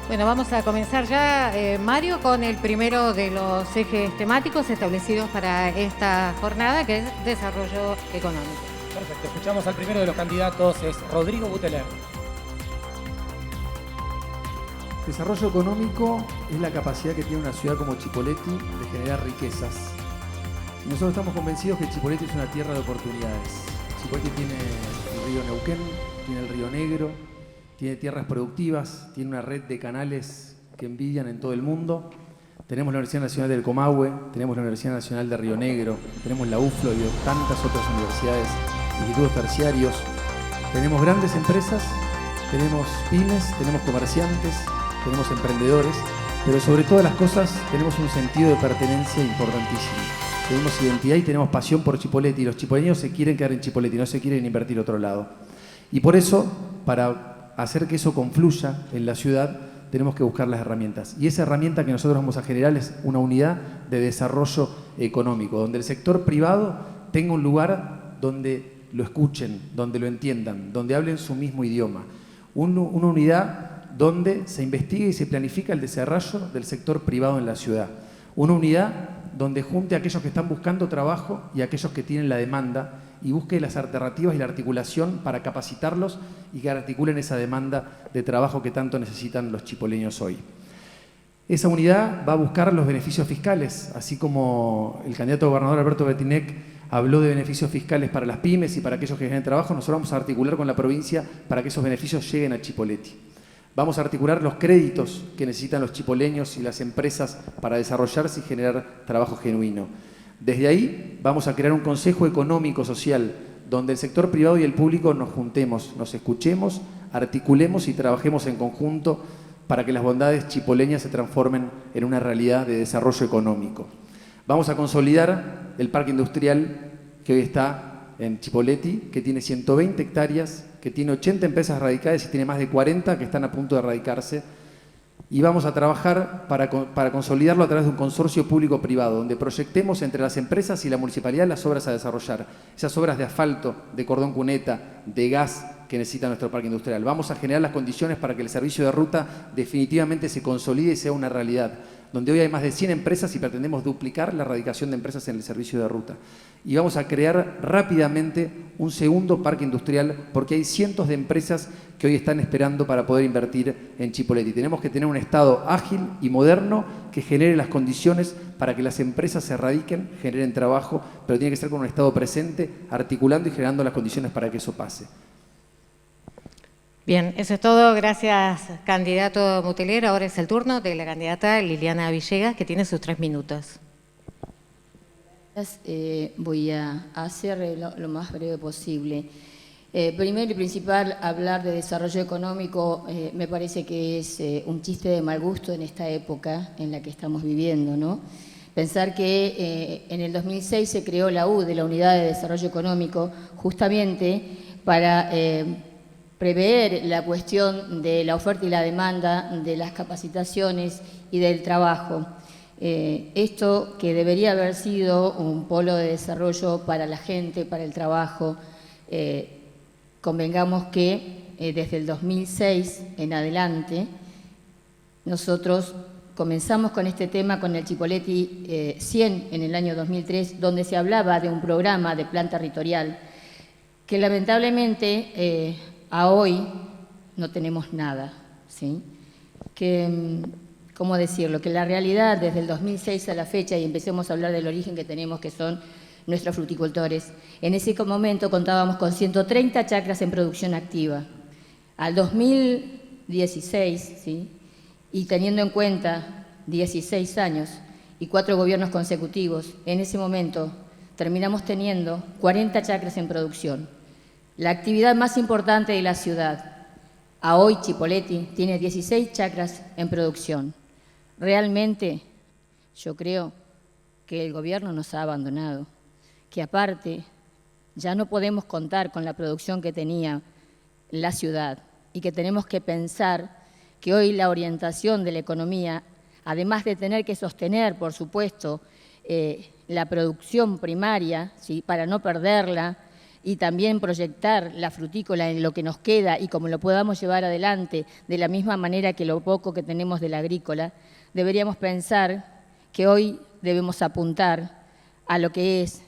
Bueno, vamos a comenzar ya, Mario, con el primero de los ejes temáticos establecidos para esta jornada, que es desarrollo económico. Perfecto, escuchamos al primero de los candidatos, es Rodrigo Buteler. Desarrollo económico es la capacidad que tiene una ciudad como Chipoleti de generar riquezas. Y nosotros estamos convencidos que Chipoleti es una tierra de oportunidades. Chipoleti tiene el río Neuquén, tiene el río Negro, tiene tierras productivas, tiene una red de canales que envidian en todo el mundo. Tenemos la Universidad Nacional del Comahue, tenemos la Universidad Nacional de Río Negro, tenemos la UFLO y tantas otras universidades, institutos terciarios. Tenemos grandes empresas, tenemos pymes, tenemos comerciantes, tenemos emprendedores, pero sobre todas las cosas tenemos un sentido de pertenencia importantísimo. Tenemos identidad y tenemos pasión por Chipoleti. Los chipoleños se quieren quedar en Chipoleti, no se quieren invertir a otro lado. Y por eso, para hacer que eso confluya en la ciudad, tenemos que buscar las herramientas. Y esa herramienta que nosotros vamos a generar es una unidad de desarrollo económico, donde el sector privado tenga un lugar donde lo escuchen, donde lo entiendan, donde hablen su mismo idioma. Una unidad donde se investigue y se planifica el desarrollo del sector privado en la ciudad. Una unidad donde junte a aquellos que están buscando trabajo y a aquellos que tienen la demanda y busque las alternativas y la articulación para capacitarlos y que articulen esa demanda de trabajo que tanto necesitan los chipoleños hoy. Esa unidad va a buscar los beneficios fiscales, así como el candidato a gobernador Alberto Betinec habló de beneficios fiscales para las pymes y para aquellos que generen trabajo. Nosotros vamos a articular con la provincia para que esos beneficios lleguen a Chipoleti. Vamos a articular los créditos que necesitan los chipoleños y las empresas para desarrollarse y generar trabajo genuino. Desde ahí vamos a crear un consejo económico-social donde el sector privado y el público nos juntemos, nos escuchemos, articulemos y trabajemos en conjunto para que las bondades chipoleñas se transformen en una realidad de desarrollo económico. Vamos a consolidar el parque industrial que hoy está en Chipoleti, que tiene 120 hectáreas, que tiene 80 empresas radicadas y tiene más de 40 que están a punto de radicarse. Y vamos a trabajar para consolidarlo a través de un consorcio público-privado, donde proyectemos entre las empresas y la municipalidad las obras a desarrollar. Esas obras de asfalto, de cordón cuneta, de gas que necesita nuestro parque industrial. Vamos a generar las condiciones para que el servicio de ruta definitivamente se consolide y sea una realidad, donde hoy hay más de 100 empresas y pretendemos duplicar la radicación de empresas en el servicio de ruta. Y vamos a crear rápidamente un segundo parque industrial porque hay cientos de empresas que hoy están esperando para poder invertir en Chipoleti. Tenemos que tener un Estado ágil y moderno que genere las condiciones para que las empresas se radiquen, generen trabajo, pero tiene que ser con un Estado presente, articulando y generando las condiciones para que eso pase. Bien, eso es todo. Gracias, candidato Buteler. Ahora es el turno de la candidata Liliana Villegas, que tiene sus 3 minutos. Voy a hacer lo más breve posible. Primero y principal, hablar de desarrollo económico me parece que es un chiste de mal gusto en esta época en la que estamos viviendo, ¿no? Pensar que en el 2006 se creó la UDE, la Unidad de Desarrollo Económico, justamente para prever la cuestión de la oferta y la demanda, de las capacitaciones y del trabajo. Esto que debería haber sido un polo de desarrollo para la gente, para el trabajo, convengamos que desde el 2006 en adelante nosotros comenzamos con este tema con el Chipoleti 100 en el año 2003, donde se hablaba de un programa de plan territorial que lamentablemente a hoy no tenemos nada, ¿sí? ¿Cómo decirlo? Que la realidad desde el 2006 a la fecha, y empecemos a hablar del origen que tenemos, que son nuestros fruticultores, en ese momento contábamos con 130 chacras en producción activa. Al 2016, ¿sí? Y teniendo en cuenta 16 años y 4 gobiernos consecutivos, en ese momento terminamos teniendo 40 chacras en producción. La actividad más importante de la ciudad, a hoy Chipoleti, tiene 16 chacras en producción. Realmente yo creo que el gobierno nos ha abandonado, que aparte ya no podemos contar con la producción que tenía la ciudad y que tenemos que pensar que hoy la orientación de la economía, además de tener que sostener, por supuesto, la producción primaria, ¿sí?, para no perderla, y también proyectar la frutícola en lo que nos queda y cómo lo podamos llevar adelante de la misma manera que lo poco que tenemos de la agrícola, deberíamos pensar que hoy debemos apuntar a lo que es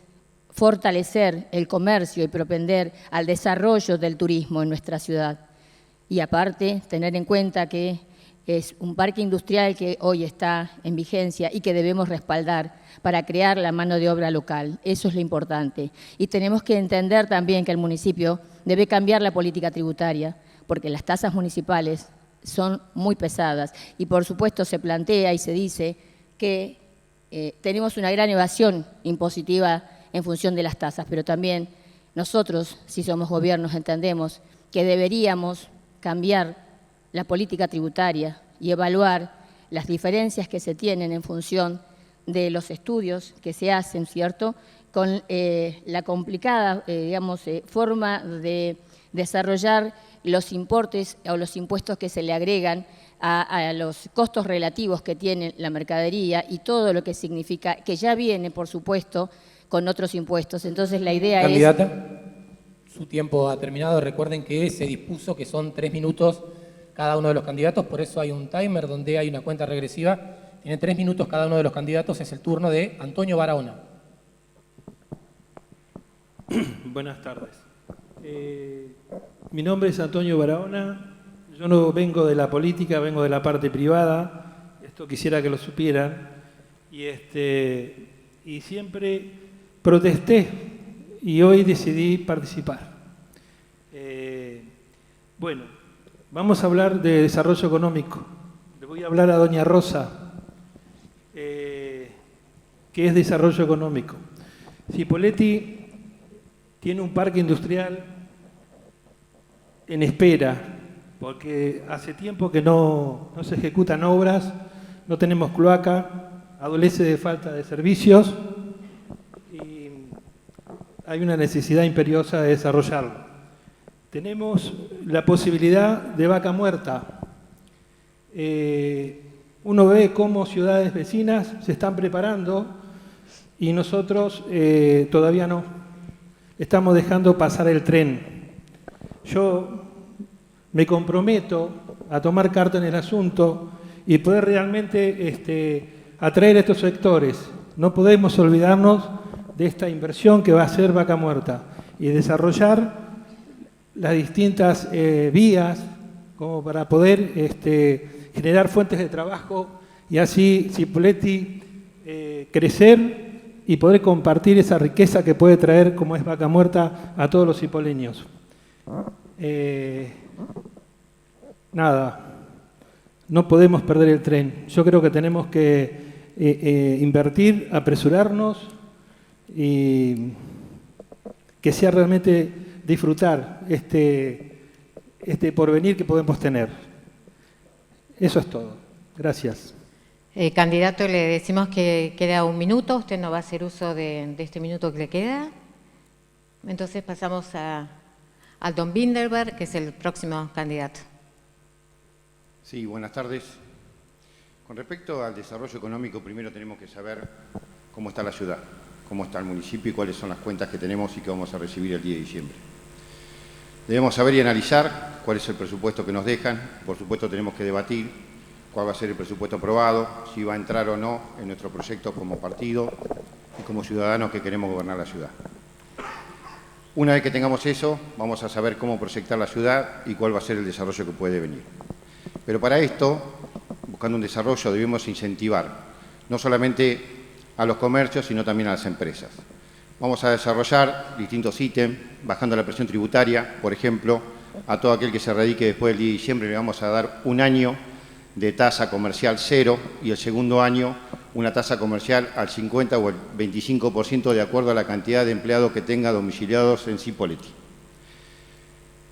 fortalecer el comercio y propender al desarrollo del turismo en nuestra ciudad. Y aparte, tener en cuenta que es un parque industrial que hoy está en vigencia y que debemos respaldar para crear la mano de obra local. Eso es lo importante. Y tenemos que entender también que el municipio debe cambiar la política tributaria, porque las tasas municipales son muy pesadas. Y por supuesto se plantea y se dice que tenemos una gran evasión impositiva en función de las tasas, pero también nosotros, si somos gobiernos, entendemos que deberíamos cambiar la política tributaria y evaluar las diferencias que se tienen en función de los estudios que se hacen, ¿cierto?, con la complicada, forma de desarrollar los importes o los impuestos que se le agregan a los costos relativos que tiene la mercadería y todo lo que significa, que ya viene, por supuesto, con otros impuestos. Entonces, la idea Candidata, su tiempo ha terminado. Recuerden que se dispuso que son 3 minutos cada uno de los candidatos, por eso hay un timer donde hay una cuenta regresiva. Tiene 3 minutos cada uno de los candidatos. Es el turno de Antonio Barahona. Buenas tardes. Mi nombre es Antonio Barahona. Yo no vengo de la política, vengo de la parte privada. Esto quisiera que lo supieran. Y siempre protesté y hoy decidí participar. Bueno, vamos a hablar de desarrollo económico. Le voy a hablar a doña Rosa, que es desarrollo económico. Cipolletti tiene un parque industrial en espera, porque hace tiempo que no se ejecutan obras, no tenemos cloaca, adolece de falta de servicios y hay una necesidad imperiosa de desarrollarlo. Tenemos la posibilidad de vaca muerta. Uno ve cómo ciudades vecinas se están preparando y nosotros todavía no. Estamos dejando pasar el tren. Yo me comprometo a tomar carta en el asunto y poder realmente atraer a estos sectores. No podemos olvidarnos de esta inversión que va a ser vaca muerta y desarrollar las distintas vías como para poder generar fuentes de trabajo y así Cipolletti crecer y poder compartir esa riqueza que puede traer, como es vaca muerta, a todos los cipoleños. Nada, no podemos perder el tren. Yo creo que tenemos que invertir, apresurarnos y que sea realmente disfrutar este porvenir que podemos tener. Eso es todo. Gracias. Candidato, le decimos que queda 1 minuto. Usted no va a hacer uso de este minuto que le queda. Entonces pasamos al don Binderberg, que es el próximo candidato. Sí, buenas tardes. Con respecto al desarrollo económico, primero tenemos que saber cómo está la ciudad, cómo está el municipio y cuáles son las cuentas que tenemos y que vamos a recibir el día de diciembre. Debemos saber y analizar cuál es el presupuesto que nos dejan. Por supuesto, tenemos que debatir cuál va a ser el presupuesto aprobado, si va a entrar o no en nuestro proyecto como partido y como ciudadanos que queremos gobernar la ciudad. Una vez que tengamos eso, vamos a saber cómo proyectar la ciudad y cuál va a ser el desarrollo que puede venir. Pero para esto, buscando un desarrollo, debemos incentivar no solamente a los comercios, sino también a las empresas. Vamos a desarrollar distintos ítems, bajando la presión tributaria, por ejemplo, a todo aquel que se radique después del 10 de diciembre le vamos a dar 1 año de tasa comercial 0 y el segundo año una tasa comercial al 50 o el 25% de acuerdo a la cantidad de empleados que tenga domiciliados en Cipolletti.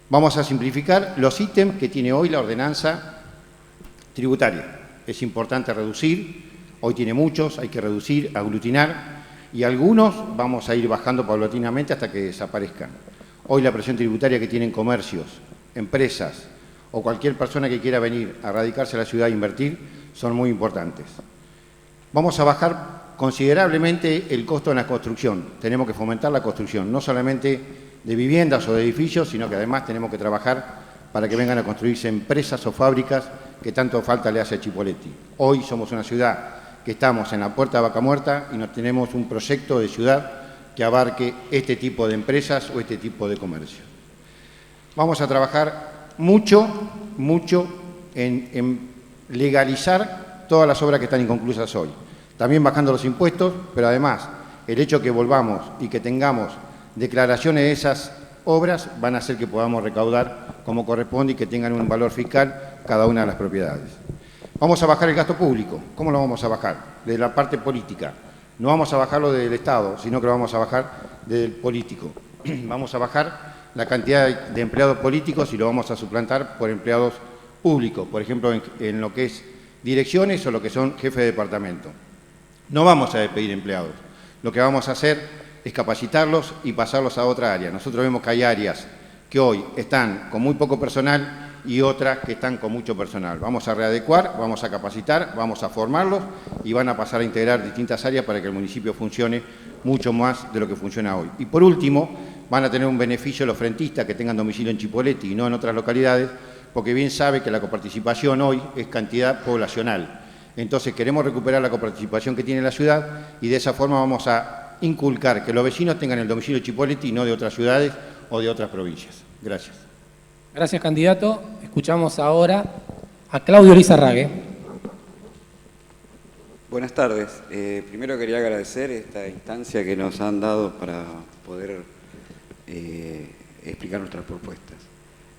Vamos a simplificar los ítems que tiene hoy la ordenanza tributaria. Es importante reducir, hoy tiene muchos, hay que reducir, aglutinar y algunos vamos a ir bajando paulatinamente hasta que desaparezcan. Hoy la presión tributaria que tienen comercios, empresas o cualquier persona que quiera venir a radicarse a la ciudad e invertir son muy importantes. Vamos a bajar considerablemente el costo de la construcción. Tenemos que fomentar la construcción, no solamente de viviendas o de edificios, sino que además tenemos que trabajar para que vengan a construirse empresas o fábricas que tanto falta le hace a Chipoleti. Hoy somos una ciudad que estamos en la puerta de Vaca Muerta y no tenemos un proyecto de ciudad que abarque este tipo de empresas o este tipo de comercio. Vamos a trabajar mucho en legalizar todas las obras que están inconclusas hoy. También bajando los impuestos, pero además el hecho que volvamos y que tengamos declaraciones de esas obras van a hacer que podamos recaudar como corresponde y que tengan un valor fiscal cada una de las propiedades. Vamos a bajar el gasto público. ¿Cómo lo vamos a bajar? Desde la parte política. No vamos a bajarlo del Estado, sino que lo vamos a bajar del político. Vamos a bajar la cantidad de empleados políticos y lo vamos a suplantar por empleados públicos, por ejemplo, en lo que es direcciones o lo que son jefes de departamento. No vamos a despedir empleados. Lo que vamos a hacer es capacitarlos y pasarlos a otra área. Nosotros vemos que hay áreas que hoy están con muy poco personal y otras que están con mucho personal. Vamos a readecuar, vamos a capacitar, vamos a formarlos y van a pasar a integrar distintas áreas para que el municipio funcione mucho más de lo que funciona hoy. Y por último, van a tener un beneficio los frentistas que tengan domicilio en Chipoleti y no en otras localidades, porque bien sabe que la coparticipación hoy es cantidad poblacional. Entonces queremos recuperar la coparticipación que tiene la ciudad y de esa forma vamos a inculcar que los vecinos tengan el domicilio de Chipoleti y no de otras ciudades o de otras provincias. Gracias. Gracias, candidato. Escuchamos ahora a Claudio Lizarrague. Buenas tardes. Primero quería agradecer esta instancia que nos han dado para poder explicar nuestras propuestas.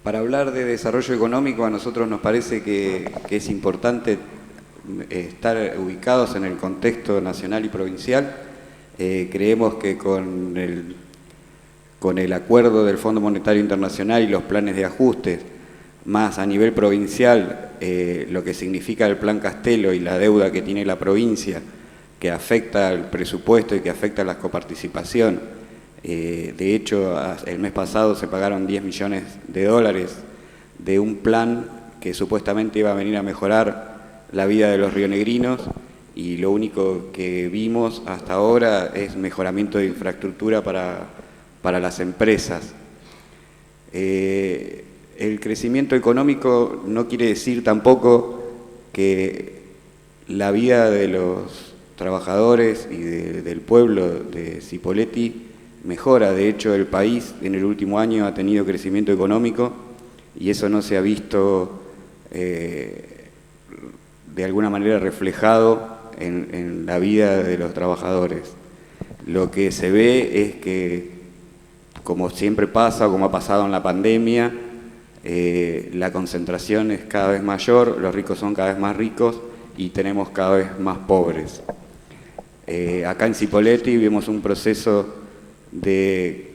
Para hablar de desarrollo económico, a nosotros nos parece que es importante estar ubicados en el contexto nacional y provincial. Creemos que con el acuerdo del Fondo Monetario Internacional y los planes de ajustes, más a nivel provincial, lo que significa el Plan Castelo y la deuda que tiene la provincia, que afecta al presupuesto y que afecta a la coparticipación. De hecho, el mes pasado se pagaron 10 millones de dólares de un plan que supuestamente iba a venir a mejorar la vida de los rionegrinos y lo único que vimos hasta ahora es mejoramiento de infraestructura para las empresas. El crecimiento económico no quiere decir tampoco que la vida de los trabajadores y del pueblo de Cipolletti mejora. De hecho, el país en el último año ha tenido crecimiento económico y eso no se ha visto de alguna manera reflejado en la vida de los trabajadores. Lo que se ve es que, como siempre pasa, como ha pasado en la pandemia, la concentración es cada vez mayor, los ricos son cada vez más ricos y tenemos cada vez más pobres. Acá en Cipolletti vimos un proceso de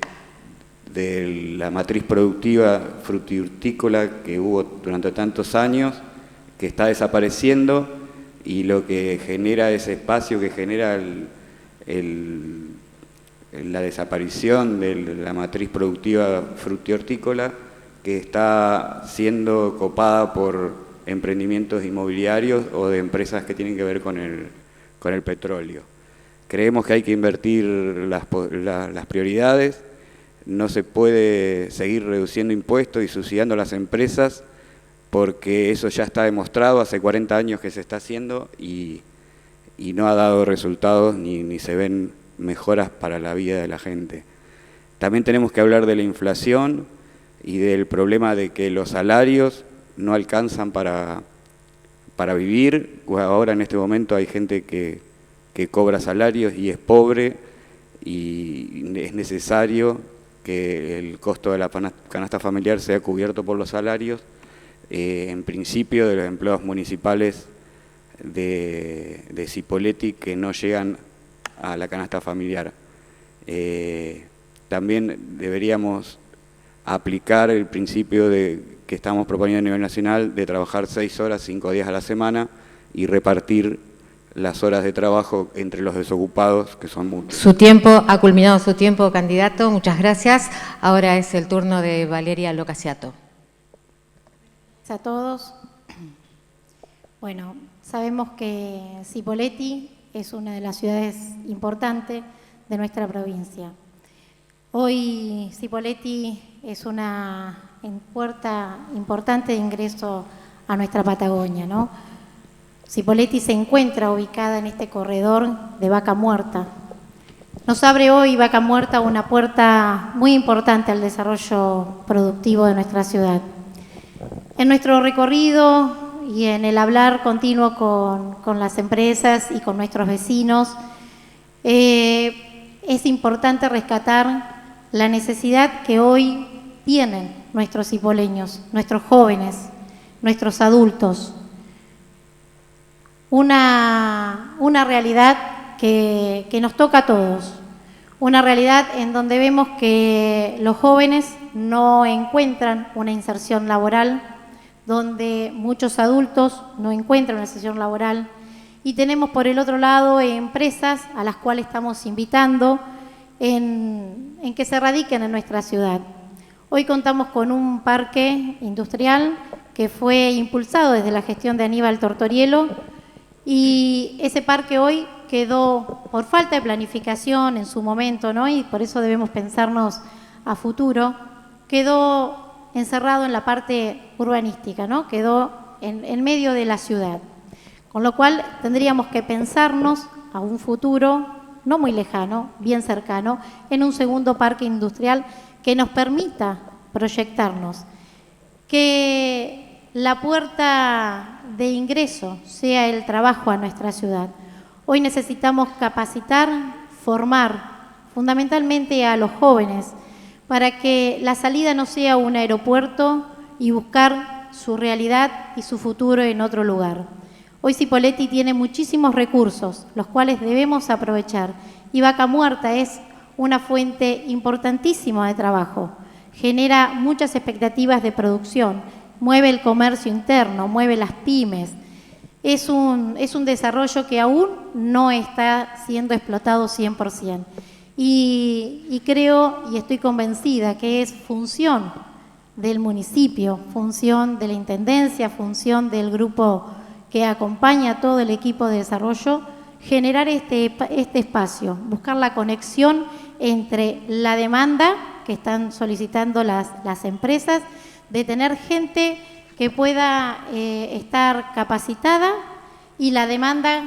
la matriz productiva frutihortícola que hubo durante tantos años, que está desapareciendo y lo que genera ese espacio que genera la desaparición de la matriz productiva frutihortícola, que está siendo copada por emprendimientos inmobiliarios o de empresas que tienen que ver con el petróleo. Creemos que hay que invertir las prioridades, no se puede seguir reduciendo impuestos y subsidiando a las empresas, porque eso ya está demostrado, hace 40 años que se está haciendo y no ha dado resultados ni se ven mejoras para la vida de la gente. También tenemos que hablar de la inflación y del problema de que los salarios no alcanzan para vivir. Ahora en este momento hay gente que cobra salarios y es pobre y es necesario que el costo de la canasta familiar sea cubierto por los salarios, en principio de los empleados municipales de Cipolletti que no llegan a la canasta familiar. También deberíamos aplicar el principio que estamos proponiendo a nivel nacional de trabajar 6 horas, 5 días a la semana y repartir las horas de trabajo entre los desocupados, que son muchos. Su tiempo, ha culminado su tiempo, candidato. Muchas gracias. Ahora es el turno de Valeria Locasiato. A todos. Bueno, sabemos que Cipolletti es una de las ciudades importantes de nuestra provincia. Hoy Cipolletti es una puerta importante de ingreso a nuestra Patagonia, ¿no? Cipolletti se encuentra ubicada en este corredor de Vaca Muerta. Nos abre hoy Vaca Muerta una puerta muy importante al desarrollo productivo de nuestra ciudad. En nuestro recorrido y en el hablar continuo con las empresas y con nuestros vecinos, es importante rescatar la necesidad que hoy tienen nuestros cipoleños, nuestros jóvenes, nuestros adultos. Una realidad que nos toca a todos, una realidad en donde vemos que los jóvenes no encuentran una inserción laboral, donde muchos adultos no encuentran una inserción laboral, y tenemos por el otro lado empresas a las cuales estamos invitando en que se radiquen en nuestra ciudad. Hoy contamos con un parque industrial que fue impulsado desde la gestión de Aníbal Tortorielo, y ese parque hoy quedó por falta de planificación en su momento, ¿no? Y por eso debemos pensarnos a futuro, quedó encerrado en la parte urbanística, ¿no? Quedó en medio de la ciudad. Con lo cual tendríamos que pensarnos a un futuro no muy lejano, bien cercano, en un segundo parque industrial que nos permita proyectarnos, que la puerta de ingreso sea el trabajo a nuestra ciudad. Hoy necesitamos capacitar, formar fundamentalmente a los jóvenes para que la salida no sea un aeropuerto y buscar su realidad y su futuro en otro lugar. Hoy Cipolletti tiene muchísimos recursos, los cuales debemos aprovechar, y Vaca Muerta es una fuente importantísima de trabajo. Genera muchas expectativas de producción, mueve el comercio interno, mueve las pymes. Es un desarrollo que aún no está siendo explotado 100%. Y creo y estoy convencida que es función del municipio, función de la intendencia, función del grupo que acompaña a todo el equipo de desarrollo, generar este espacio, buscar la conexión entre la demanda que están solicitando las empresas, de tener gente que pueda estar capacitada, y la demanda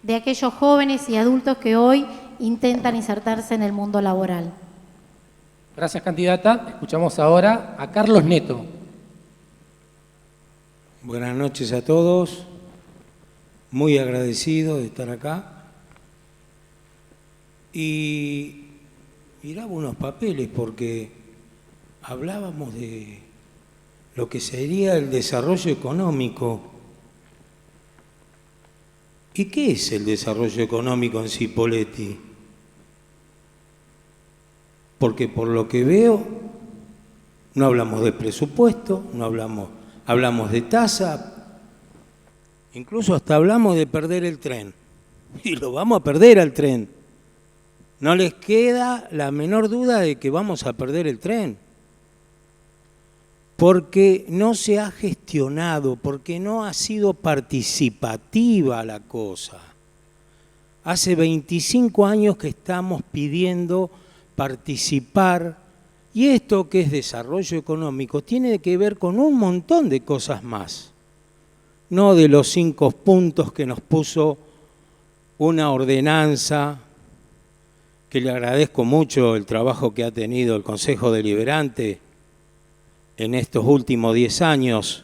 de aquellos jóvenes y adultos que hoy intentan insertarse en el mundo laboral. Gracias, candidata. Escuchamos ahora a Carlos Neto. Buenas noches a todos. Muy agradecido de estar acá. Y miraba unos papeles porque hablábamos de lo que sería el desarrollo económico. ¿Y qué es el desarrollo económico en Cipolletti? Porque por lo que veo, no hablamos de presupuesto, no hablamos de tasa, incluso hasta hablamos de perder el tren. Y lo vamos a perder al tren. No les queda la menor duda de que vamos a perder el tren. Porque no se ha gestionado, porque no ha sido participativa la cosa. Hace 25 años que estamos pidiendo participar, y esto que es desarrollo económico tiene que ver con un montón de cosas más, no de los 5 puntos que nos puso una ordenanza, que le agradezco mucho el trabajo que ha tenido el Consejo Deliberante en estos últimos 10 años,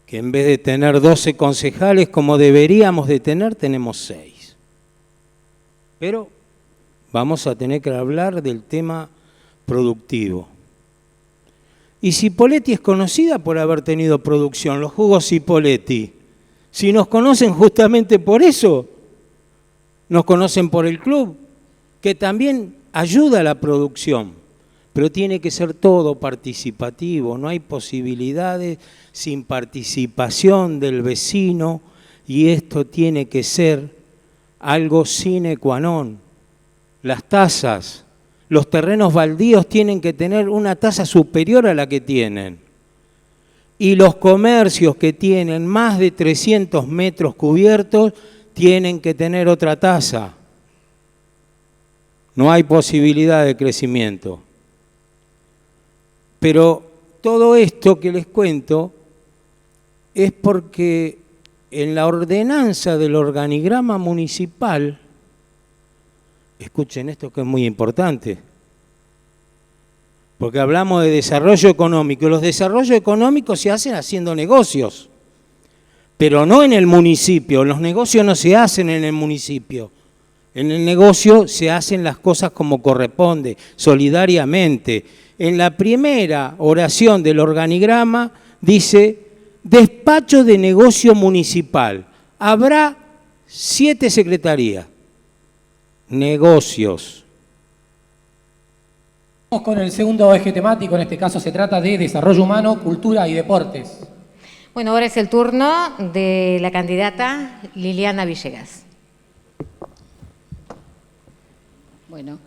que en vez de tener 12 concejales como deberíamos de tener, tenemos 6. Pero vamos a tener que hablar del tema productivo. Y Cipolletti es conocida por haber tenido producción, los jugos Cipolletti. Si nos conocen justamente por eso, nos conocen por el club, que también ayuda a la producción, pero tiene que ser todo participativo, no hay posibilidades sin participación del vecino, y esto tiene que ser algo sine qua non. Las tasas, los terrenos baldíos tienen que tener una tasa superior a la que tienen. Y los comercios que tienen más de 300 metros cubiertos tienen que tener otra tasa. no hay posibilidad de crecimiento. Pero todo esto que les cuento es porque en la ordenanza del organigrama municipal, escuchen esto que es muy importante, porque hablamos de desarrollo económico, y los desarrollos económicos se hacen haciendo negocios, pero no en el municipio, los negocios no se hacen en el municipio, en el negocio se hacen las cosas como corresponde, solidariamente. En la primera oración del organigrama dice, despacho de negocio municipal, habrá 7 secretarías, negocios. Vamos con el segundo eje temático, en este caso se trata de desarrollo humano, cultura y deportes. Bueno, ahora es el turno de la candidata Liliana Villegas. Bueno,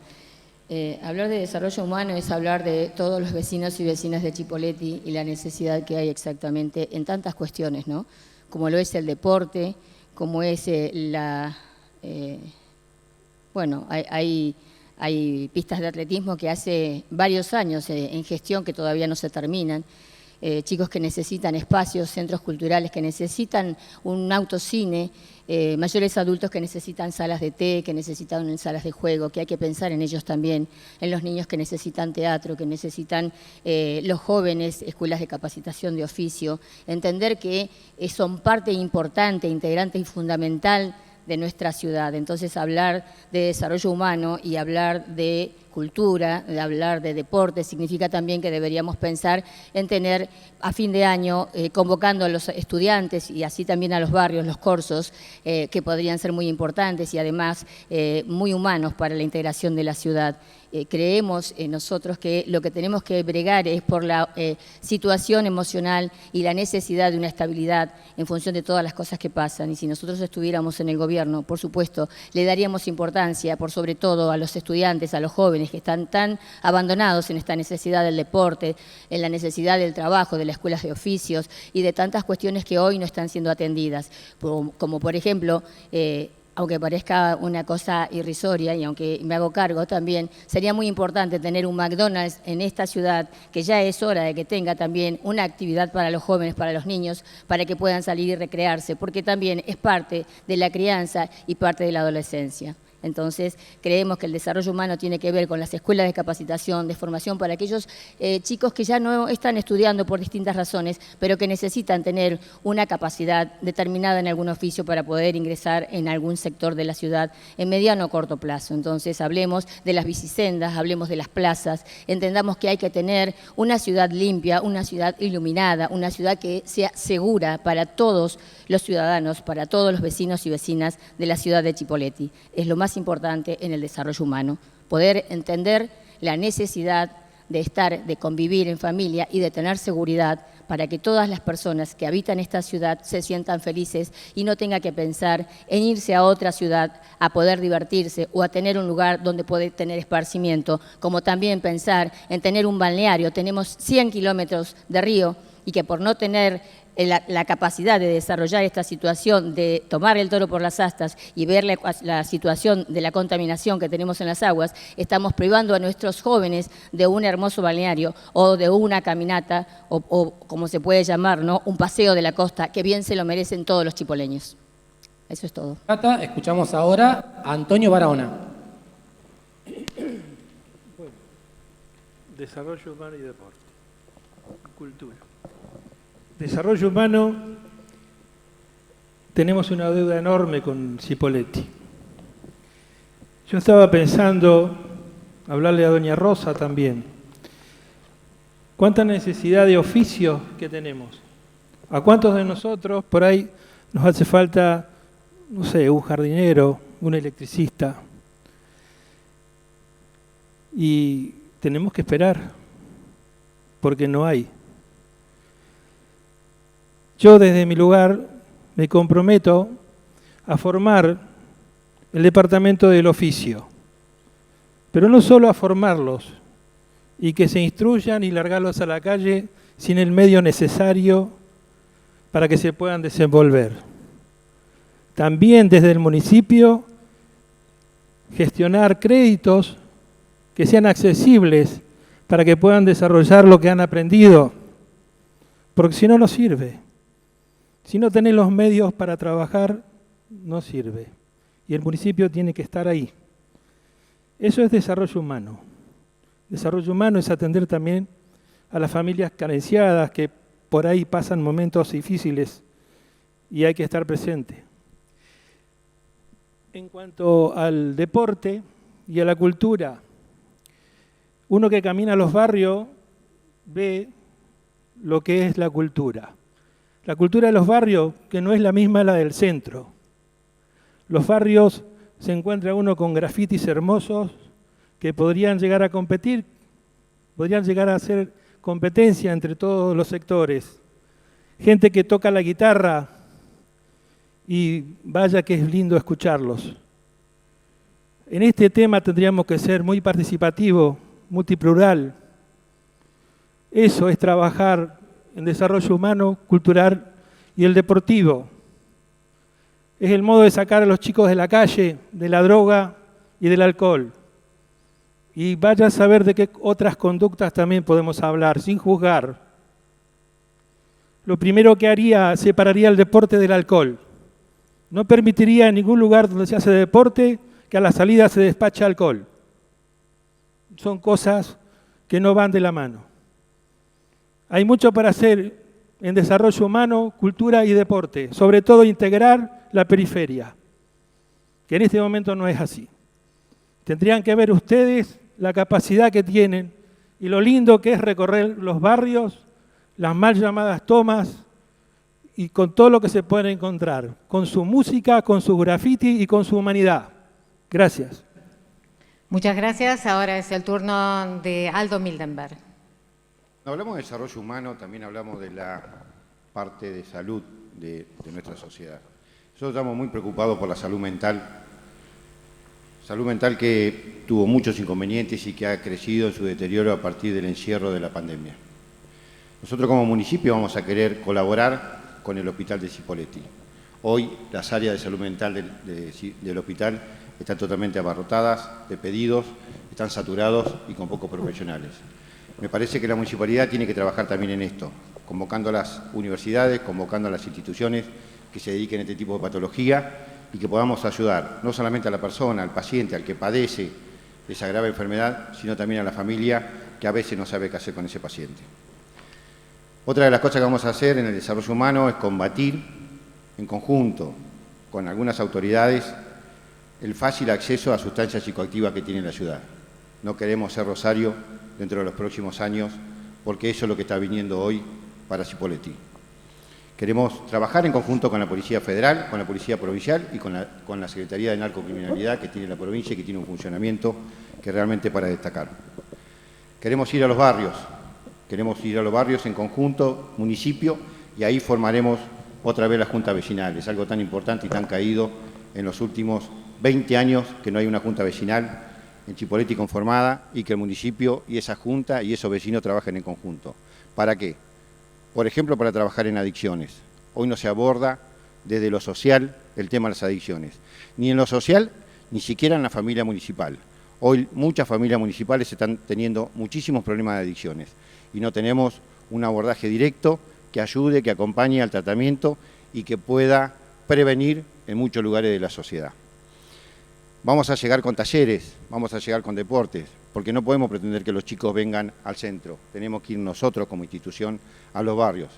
hablar de desarrollo humano es hablar de todos los vecinos y vecinas de Chipoleti y la necesidad que hay exactamente en tantas cuestiones, ¿no? Como lo es el deporte, como es bueno, hay pistas de atletismo que hace varios años en gestión que todavía no se terminan. Chicos que necesitan espacios, centros culturales que necesitan un autocine, mayores adultos que necesitan salas de té, que necesitan salas de juego, que hay que pensar en ellos también, en los niños que necesitan teatro, que necesitan los jóvenes, escuelas de capacitación de oficio, entender que son parte importante, integrante y fundamental de nuestra ciudad. Entonces, hablar de desarrollo humano y hablar de cultura, de hablar de deporte, significa también que deberíamos pensar en tener a fin de año, convocando a los estudiantes y así también a los barrios, los cursos, que podrían ser muy importantes y además muy humanos para la integración de la ciudad. Creemos nosotros que lo que tenemos que bregar es por la situación emocional y la necesidad de una estabilidad en función de todas las cosas que pasan. Y si nosotros estuviéramos en el gobierno, por supuesto, le daríamos importancia, por sobre todo a los estudiantes, a los jóvenes que están tan abandonados en esta necesidad del deporte, en la necesidad del trabajo, de las escuelas de oficios y de tantas cuestiones que hoy no están siendo atendidas, como por ejemplo, aunque parezca una cosa irrisoria y aunque me hago cargo también, sería muy importante tener un McDonald's en esta ciudad, que ya es hora de que tenga también una actividad para los jóvenes, para los niños, para que puedan salir y recrearse, porque también es parte de la crianza y parte de la adolescencia. Entonces, creemos que el desarrollo humano tiene que ver con las escuelas de capacitación, de formación para aquellos chicos que ya no están estudiando por distintas razones, pero que necesitan tener una capacidad determinada en algún oficio para poder ingresar en algún sector de la ciudad en mediano o corto plazo. Entonces, hablemos de las bicisendas, hablemos de las plazas, entendamos que hay que tener una ciudad limpia, una ciudad iluminada, una ciudad que sea segura para todos los ciudadanos, para todos los vecinos y vecinas de la ciudad de Chipoleti. Es lo más importante en el desarrollo humano, poder entender la necesidad de convivir en familia y de tener seguridad para que todas las personas que habitan esta ciudad se sientan felices y no tengan que pensar en irse a otra ciudad a poder divertirse o a tener un lugar donde poder tener esparcimiento, como también pensar en tener un balneario. Tenemos 100 kilómetros de río y que por no tener la capacidad de desarrollar esta situación, de tomar el toro por las astas y ver la situación de la contaminación que tenemos en las aguas, estamos privando a nuestros jóvenes de un hermoso balneario o de una caminata o como se puede llamar, ¿no?, un paseo de la costa, que bien se lo merecen todos los chipoleños. Eso es todo. Escuchamos ahora a Antonio Barahona. Bueno, desarrollo humano y deporte. Cultura. Desarrollo humano, tenemos una deuda enorme con Chipoleti. Yo estaba pensando, hablarle a doña Rosa también, cuánta necesidad de oficio que tenemos. ¿A cuántos de nosotros por ahí nos hace falta, no sé, un jardinero, un electricista? Y tenemos que esperar, porque no hay. Yo desde mi lugar me comprometo a formar el departamento del oficio, pero no solo a formarlos y que se instruyan y largarlos a la calle sin el medio necesario para que se puedan desenvolver. También desde el municipio gestionar créditos que sean accesibles para que puedan desarrollar lo que han aprendido, porque si no, no sirve. Si no tenés los medios para trabajar, no sirve. Y el municipio tiene que estar ahí. Eso es desarrollo humano. Desarrollo humano es atender también a las familias carenciadas que por ahí pasan momentos difíciles y hay que estar presente. En cuanto al deporte y a la cultura, uno que camina a los barrios ve lo que es la cultura. La cultura de los barrios, que no es la misma la del centro. Los barrios se encuentra uno con grafitis hermosos que podrían llegar a competir, podrían llegar a hacer competencia entre todos los sectores. Gente que toca la guitarra y vaya que es lindo escucharlos. En este tema tendríamos que ser muy participativo, multiplural. Eso es trabajar en desarrollo humano, cultural y el deportivo. Es el modo de sacar a los chicos de la calle, de la droga y del alcohol. Y vaya a saber de qué otras conductas también podemos hablar, sin juzgar. Lo primero que haría, separaría el deporte del alcohol. No permitiría en ningún lugar donde se hace deporte que a la salida se despache alcohol. Son cosas que no van de la mano. Hay mucho para hacer en desarrollo humano, cultura y deporte, sobre todo integrar la periferia, que en este momento no es así. Tendrían que ver ustedes la capacidad que tienen y lo lindo que es recorrer los barrios, las mal llamadas tomas y con todo lo que se puede encontrar, con su música, con su graffiti y con su humanidad. Gracias. Muchas gracias. Ahora es el turno de Aldo Mildenberg. Cuando hablamos de desarrollo humano, también hablamos de la parte de salud de nuestra sociedad. Nosotros estamos muy preocupados por la salud mental que tuvo muchos inconvenientes y que ha crecido en su deterioro a partir del encierro de la pandemia. Nosotros como municipio vamos a querer colaborar con el Hospital de Cipolletti. Hoy las áreas de salud mental del hospital están totalmente abarrotadas de pedidos, están saturados y con pocos profesionales. Me parece que la municipalidad tiene que trabajar también en esto, convocando a las universidades, convocando a las instituciones que se dediquen a este tipo de patología y que podamos ayudar no solamente a la persona, al paciente, al que padece esa grave enfermedad, sino también a la familia que a veces no sabe qué hacer con ese paciente. Otra de las cosas que vamos a hacer en el desarrollo humano es combatir en conjunto con algunas autoridades el fácil acceso a sustancias psicoactivas que tiene la ciudad. No queremos ser Rosario dentro de los próximos años, porque eso es lo que está viniendo hoy para Cipolletti. Queremos trabajar en conjunto con la Policía Federal, con la Policía Provincial y con la Secretaría de Narcocriminalidad que tiene la provincia y que tiene un funcionamiento que realmente para destacar. Queremos ir a los barrios en conjunto, municipio, y ahí formaremos otra vez la Junta Vecinal. Es algo tan importante y tan caído en los últimos 20 años que no hay una Junta Vecinal en Cipolletti conformada y que el municipio y esa junta y esos vecinos trabajen en conjunto. ¿Para qué? Por ejemplo, para trabajar en adicciones. Hoy no se aborda desde lo social el tema de las adicciones. Ni en lo social, ni siquiera en la familia municipal. Hoy muchas familias municipales están teniendo muchísimos problemas de adicciones y no tenemos un abordaje directo que ayude, que acompañe al tratamiento y que pueda prevenir en muchos lugares de la sociedad. Vamos a llegar con talleres, vamos a llegar con deportes, porque no podemos pretender que los chicos vengan al centro. Tenemos que ir nosotros como institución a los barrios,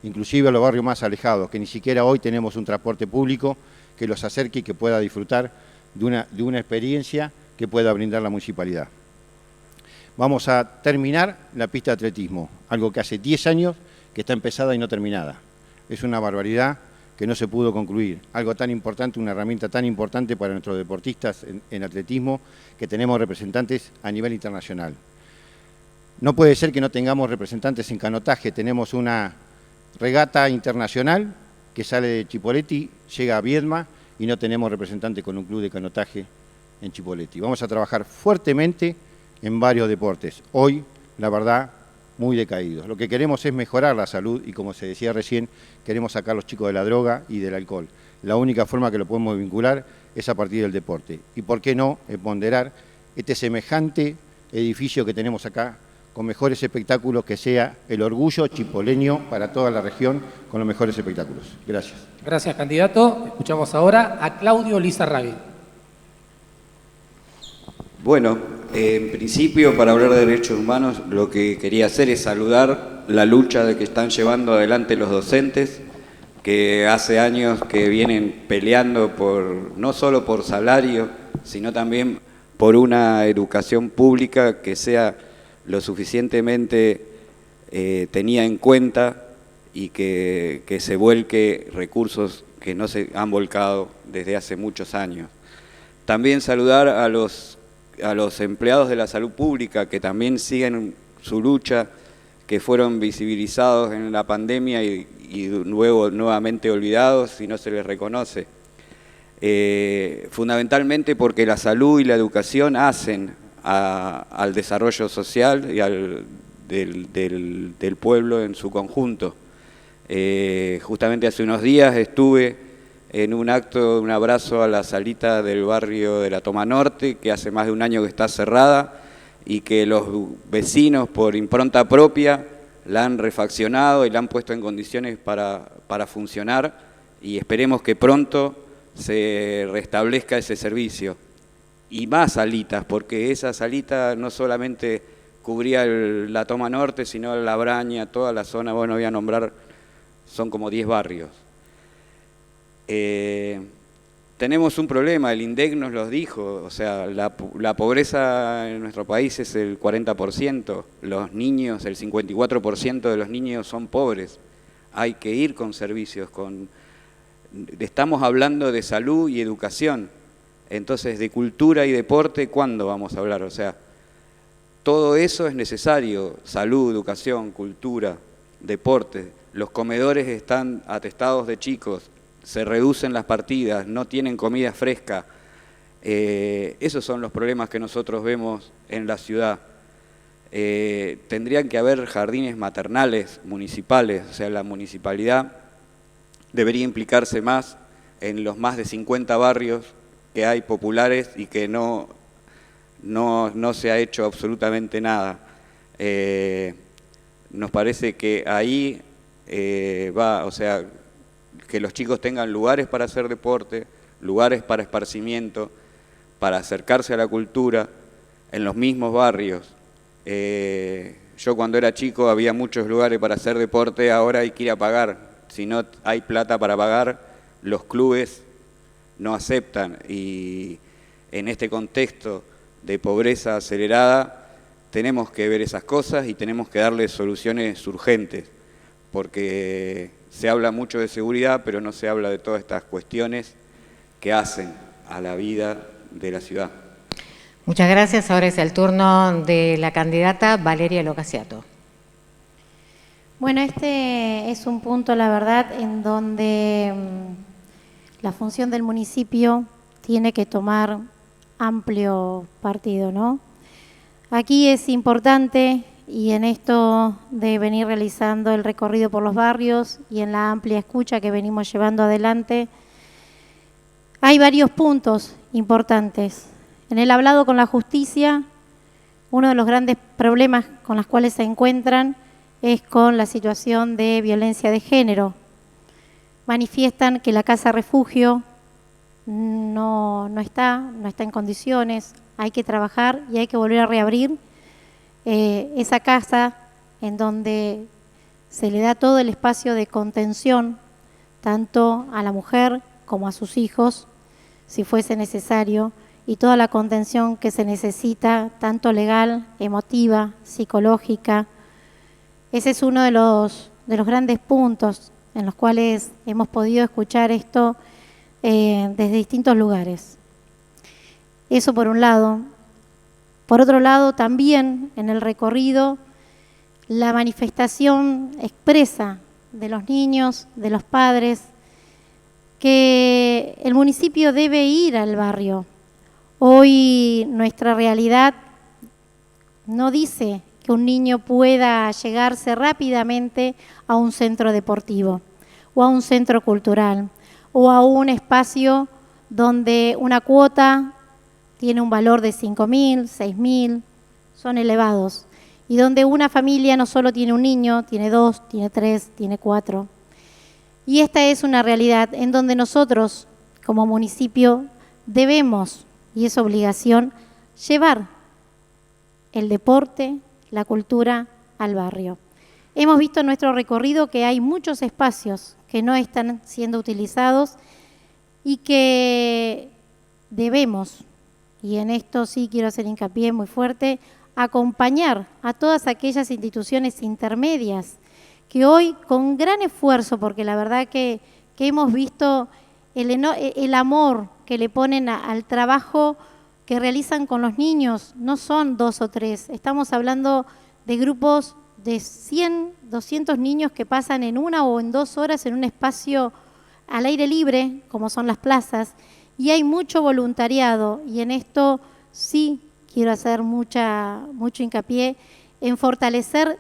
inclusive a los barrios más alejados, que ni siquiera hoy tenemos un transporte público que los acerque y que pueda disfrutar de una experiencia que pueda brindar la municipalidad. Vamos a terminar la pista de atletismo, algo que hace 10 años que está empezada y no terminada. Es una barbaridad que no se pudo concluir. Algo tan importante, una herramienta tan importante para nuestros deportistas en atletismo, que tenemos representantes a nivel internacional. No puede ser que no tengamos representantes en canotaje. Tenemos una regata internacional que sale de Cipolletti, llega a Viedma y no tenemos representante con un club de canotaje en Cipolletti. Vamos a trabajar fuertemente en varios deportes. Hoy, la verdad, muy decaídos. Lo que queremos es mejorar la salud y, como se decía recién, queremos sacar a los chicos de la droga y del alcohol. La única forma que lo podemos vincular es a partir del deporte. Y por qué no ponderar este semejante edificio que tenemos acá, con mejores espectáculos, que sea el orgullo chipoleño para toda la región, con los mejores espectáculos. Gracias. Gracias, candidato. Escuchamos ahora a Claudio Lizarraga. Bueno, en principio, para hablar de derechos humanos, lo que quería hacer es saludar la lucha de que están llevando adelante los docentes, que hace años que vienen peleando no solo por salario, sino también por una educación pública que sea lo suficientemente tenida en cuenta y que se vuelque recursos que no se han volcado desde hace muchos años. También saludar a los empleados de la salud pública que también siguen su lucha, que fueron visibilizados en la pandemia y luego nuevamente olvidados y no se les reconoce. Fundamentalmente porque la salud y la educación hacen al desarrollo social y del pueblo en su conjunto. Justamente hace unos días estuve en un acto, un abrazo a la salita del barrio de la Toma Norte, que hace más de un año que está cerrada y que los vecinos por impronta propia la han refaccionado y la han puesto en condiciones para funcionar, y esperemos que pronto se restablezca ese servicio. Y más salitas, porque esa salita no solamente cubría la Toma Norte, sino la Braña, toda la zona, bueno, voy a nombrar, son como 10 barrios. Tenemos un problema, el INDEC nos lo dijo, o sea, la pobreza en nuestro país es el 40%, los niños, el 54% de los niños son pobres. Hay que ir con servicios, estamos hablando de salud y educación, entonces de cultura y deporte, ¿cuándo vamos a hablar? O sea, todo eso es necesario, salud, educación, cultura, deporte. Los comedores están atestados de chicos, se reducen las partidas, no tienen comida fresca. Esos son los problemas que nosotros vemos en la ciudad. Tendrían que haber jardines maternales municipales, o sea, la municipalidad debería implicarse más en los más de 50 barrios que hay populares y que no se ha hecho absolutamente nada. Nos parece que ahí o sea, que los chicos tengan lugares para hacer deporte, lugares para esparcimiento, para acercarse a la cultura en los mismos barrios. Yo cuando era chico había muchos lugares para hacer deporte, ahora hay que ir a pagar. Si no hay plata para pagar, los clubes no aceptan, y en este contexto de pobreza acelerada tenemos que ver esas cosas y tenemos que darle soluciones urgentes, porque se habla mucho de seguridad, pero no se habla de todas estas cuestiones que hacen a la vida de la ciudad. Muchas gracias. Ahora es el turno de la candidata Valeria Locasiato. Bueno, este es un punto, la verdad, en donde la función del municipio tiene que tomar amplio partido, ¿no? Aquí es importante, y en esto de venir realizando el recorrido por los barrios y en la amplia escucha que venimos llevando adelante, hay varios puntos importantes. En el hablado con la justicia, uno de los grandes problemas con los cuales se encuentran es con la situación de violencia de género. Manifiestan que la casa refugio no está en condiciones, hay que trabajar y hay que volver a reabrir esa casa en donde se le da todo el espacio de contención, tanto a la mujer como a sus hijos, si fuese necesario, y toda la contención que se necesita, tanto legal, emotiva, psicológica. Ese es uno de los grandes puntos en los cuales hemos podido escuchar esto desde distintos lugares. Eso por un lado. Por otro lado, también en el recorrido, la manifestación expresa de los niños, de los padres, que el municipio debe ir al barrio. Hoy nuestra realidad no dice que un niño pueda llegarse rápidamente a un centro deportivo o a un centro cultural o a un espacio donde una cuota tiene un valor de 5.000, 6.000, son elevados y donde una familia no solo tiene un niño, tiene 2, tiene 3, tiene 4. Y esta es una realidad en donde nosotros, como municipio, debemos, y es obligación, llevar el deporte, la cultura al barrio. Hemos visto en nuestro recorrido que hay muchos espacios que no están siendo utilizados y que debemos, y en esto sí quiero hacer hincapié muy fuerte, acompañar a todas aquellas instituciones intermedias que hoy con gran esfuerzo, porque la verdad que hemos visto el amor que le ponen al trabajo que realizan con los niños, no son 2 o 3, estamos hablando de grupos de 100, 200 niños que pasan en 1 o en 2 horas en un espacio al aire libre, como son las plazas, y hay mucho voluntariado, y en esto sí quiero hacer mucho hincapié en fortalecer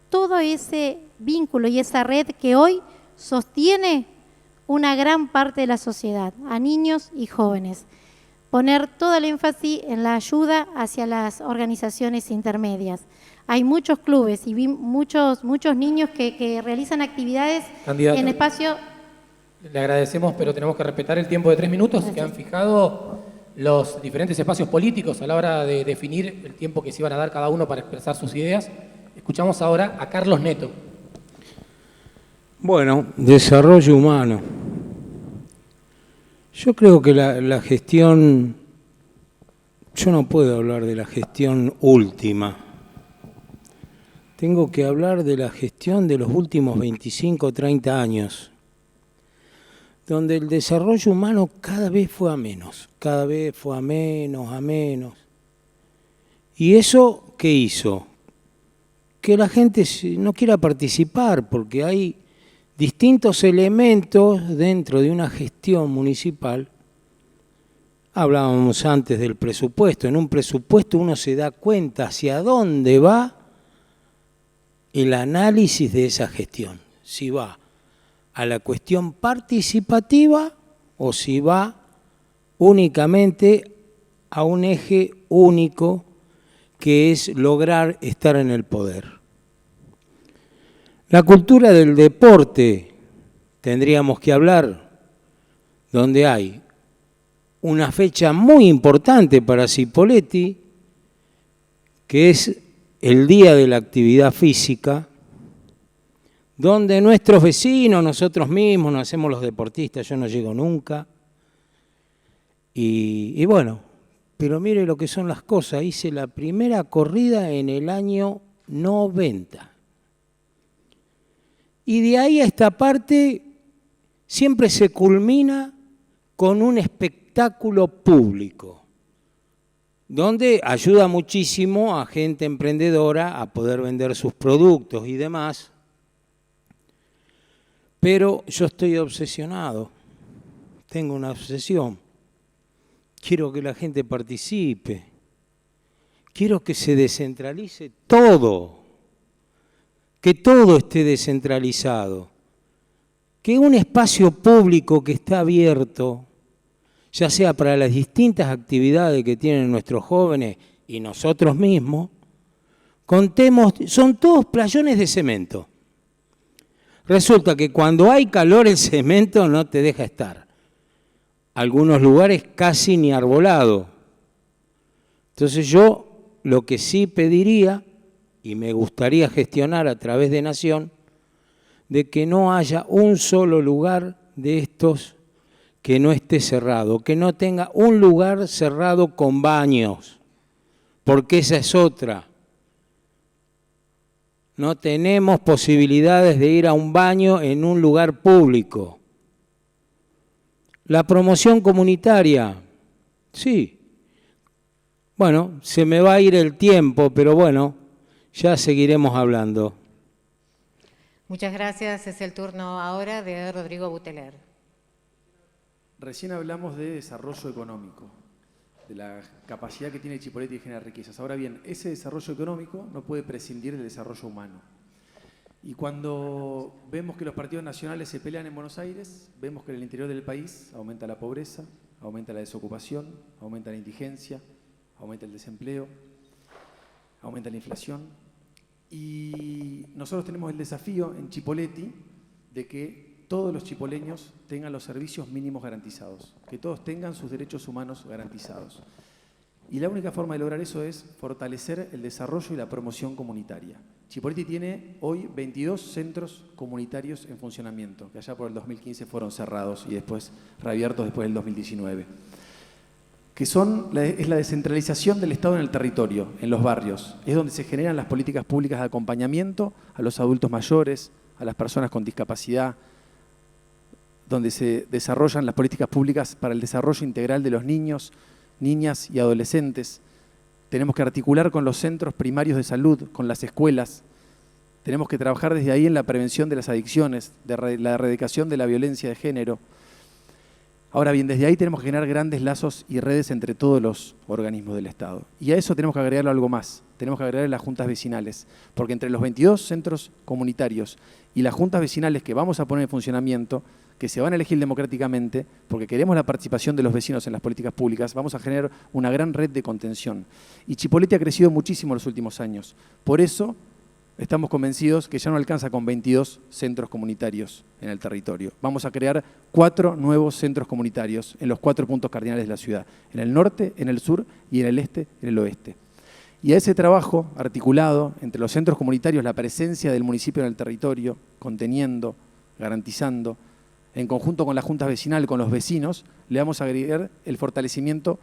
todo ese vínculo y esa red que hoy sostiene una gran parte de la sociedad, a niños y jóvenes. Poner todo el énfasis en la ayuda hacia las organizaciones intermedias. Hay muchos clubes y muchos niños que realizan actividades Candidata, en espacio. le agradecemos, pero tenemos que respetar el tiempo de 3 minutos que han fijado los diferentes espacios políticos a la hora de definir el tiempo que se iban a dar cada uno para expresar sus ideas. Escuchamos ahora a Carlos Neto. Bueno, desarrollo humano. Yo creo que la gestión, yo no puedo hablar de la gestión última. Tengo que hablar de la gestión de los últimos 25 o 30 años, donde el desarrollo humano cada vez fue a menos, cada vez fue a menos. ¿Y eso qué hizo? Que la gente no quiera participar, porque hay distintos elementos dentro de una gestión municipal. Hablábamos antes del presupuesto. En un presupuesto uno se da cuenta hacia dónde va el análisis de esa gestión. Si va a la cuestión participativa o si va únicamente a un eje único que es lograr estar en el poder. La cultura del deporte, tendríamos que hablar, donde hay una fecha muy importante para Cipolletti, que es el Día de la Actividad Física, donde nuestros vecinos, nosotros mismos, nos hacemos los deportistas, yo no llego nunca. Y bueno, pero mire lo que son las cosas, hice la primera corrida en el año 90. Y de ahí a esta parte siempre se culmina con un espectáculo público, donde ayuda muchísimo a gente emprendedora a poder vender sus productos y demás. Pero yo estoy obsesionado, tengo una obsesión. Quiero que la gente participe, quiero que se descentralice todo. Que todo esté descentralizado, que un espacio público que está abierto, ya sea para las distintas actividades que tienen nuestros jóvenes y nosotros mismos, contemos, son todos playones de cemento. Resulta que cuando hay calor el cemento no te deja estar. Algunos lugares casi ni arbolado. Entonces yo lo que sí pediría, y me gustaría gestionar a través de Nación, de que no haya un solo lugar de estos que no esté cerrado, que no tenga un lugar cerrado con baños, porque esa es otra. No tenemos posibilidades de ir a un baño en un lugar público. La promoción comunitaria, sí. Bueno, se me va a ir el tiempo, pero bueno, ya seguiremos hablando. Muchas gracias. Es el turno ahora de Rodrigo Buteler. Recién hablamos de desarrollo económico, de la capacidad que tiene Chipolletti de generar riquezas. Ahora bien, ese desarrollo económico no puede prescindir del desarrollo humano. Y cuando vemos que los partidos nacionales se pelean en Buenos Aires, vemos que en el interior del país aumenta la pobreza, aumenta la desocupación, aumenta la indigencia, aumenta el desempleo. aumenta la inflación. Y nosotros tenemos el desafío en Chipoleti de que todos los chipoleños tengan los servicios mínimos garantizados, que todos tengan sus derechos humanos garantizados. Y la única forma de lograr eso es fortalecer el desarrollo y la promoción comunitaria. Chipoleti tiene hoy 22 centros comunitarios en funcionamiento, que allá por el 2015 fueron cerrados y después reabiertos después del 2019. Que es la descentralización del Estado en el territorio, en los barrios. Es donde se generan las políticas públicas de acompañamiento a los adultos mayores, a las personas con discapacidad, donde se desarrollan las políticas públicas para el desarrollo integral de los niños, niñas y adolescentes. Tenemos que articular con los centros primarios de salud, con las escuelas. Tenemos que trabajar desde ahí en la prevención de las adicciones, de la erradicación de la violencia de género. Ahora bien, desde ahí tenemos que generar grandes lazos y redes entre todos los organismos del Estado. Y a eso tenemos que agregarle algo más. Tenemos que agregarle las juntas vecinales. Porque entre los 22 centros comunitarios y las juntas vecinales que vamos a poner en funcionamiento, que se van a elegir democráticamente, porque queremos la participación de los vecinos en las políticas públicas, vamos a generar una gran red de contención. Y Chipoleti ha crecido muchísimo en los últimos años. Por eso estamos convencidos que ya no alcanza con 22 centros comunitarios en el territorio. Vamos a crear 4 nuevos centros comunitarios en los 4 puntos cardinales de la ciudad, en el norte, en el sur y en el este, en el oeste. Y a ese trabajo articulado entre los centros comunitarios, la presencia del municipio en el territorio, conteniendo, garantizando, en conjunto con la junta vecinal, con los vecinos, le vamos a agregar el fortalecimiento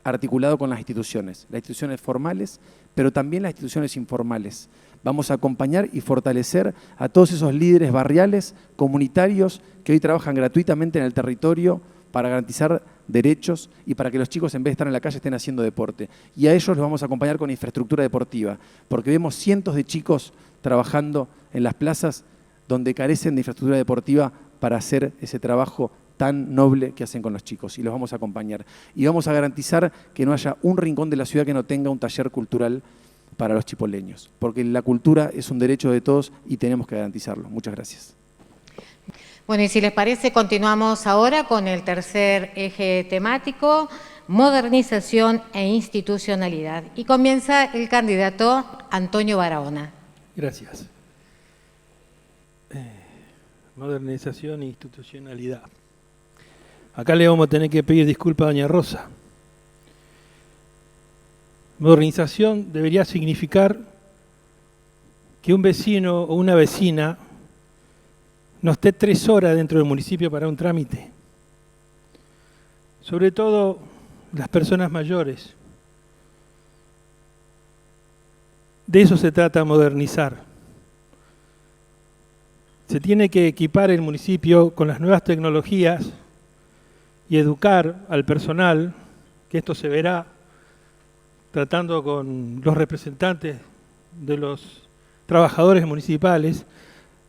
articulado con las instituciones formales, pero también las instituciones informales. Vamos a acompañar y fortalecer a todos esos líderes barriales, comunitarios, que hoy trabajan gratuitamente en el territorio para garantizar derechos y para que los chicos, en vez de estar en la calle, estén haciendo deporte. Y a ellos los vamos a acompañar con infraestructura deportiva, porque vemos cientos de chicos trabajando en las plazas donde carecen de infraestructura deportiva para hacer ese trabajo tan noble que hacen con los chicos, y los vamos a acompañar. Y vamos a garantizar que no haya un rincón de la ciudad que no tenga un taller cultural para los chipoleños, porque la cultura es un derecho de todos y tenemos que garantizarlo. Muchas gracias. Bueno, y si les parece, continuamos ahora con el tercer eje temático, modernización e institucionalidad. Y comienza el candidato Antonio Barahona. Gracias. Modernización e institucionalidad. Acá le vamos a tener que pedir disculpas a doña Rosa. Modernización debería significar que un vecino o una vecina no esté 3 horas dentro del municipio para un trámite. Sobre todo las personas mayores. De eso se trata modernizar. Se tiene que equipar el municipio con las nuevas tecnologías y educar al personal, que esto se verá tratando con los representantes de los trabajadores municipales,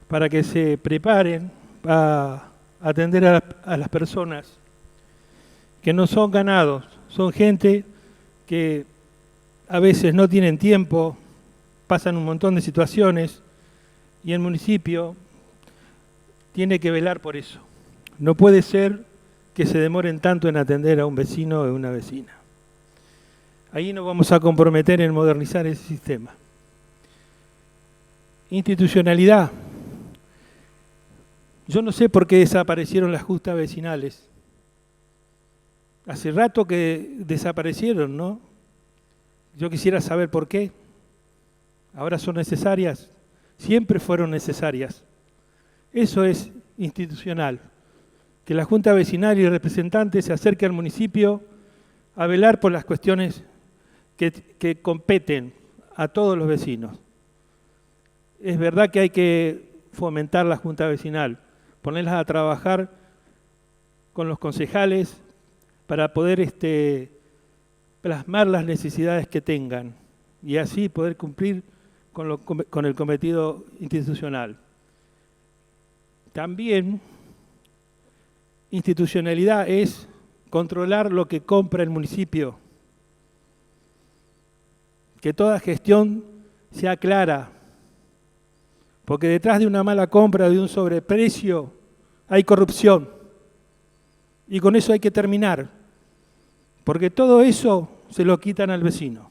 para que se preparen a atender a las personas que no son ganados, son gente que a veces no tienen tiempo, pasan un montón de situaciones y el municipio tiene que velar por eso. No puede ser que se demoren tanto en atender a un vecino o a una vecina. Ahí nos vamos a comprometer en modernizar ese sistema. Institucionalidad. Yo no sé por qué desaparecieron las juntas vecinales. Hace rato que desaparecieron, ¿no? Yo quisiera saber por qué. Ahora son necesarias. Siempre fueron necesarias. Eso es institucional. Que la Junta Vecinal y el representante se acerque al municipio a velar por las cuestiones que competen a todos los vecinos. Es verdad que hay que fomentar la Junta Vecinal, ponerlas a trabajar con los concejales para poder plasmar las necesidades que tengan y así poder cumplir con el cometido institucional. También institucionalidad es controlar lo que compra el municipio, que toda gestión sea clara, porque detrás de una mala compra, de un sobreprecio, hay corrupción. Y con eso hay que terminar, porque todo eso se lo quitan al vecino.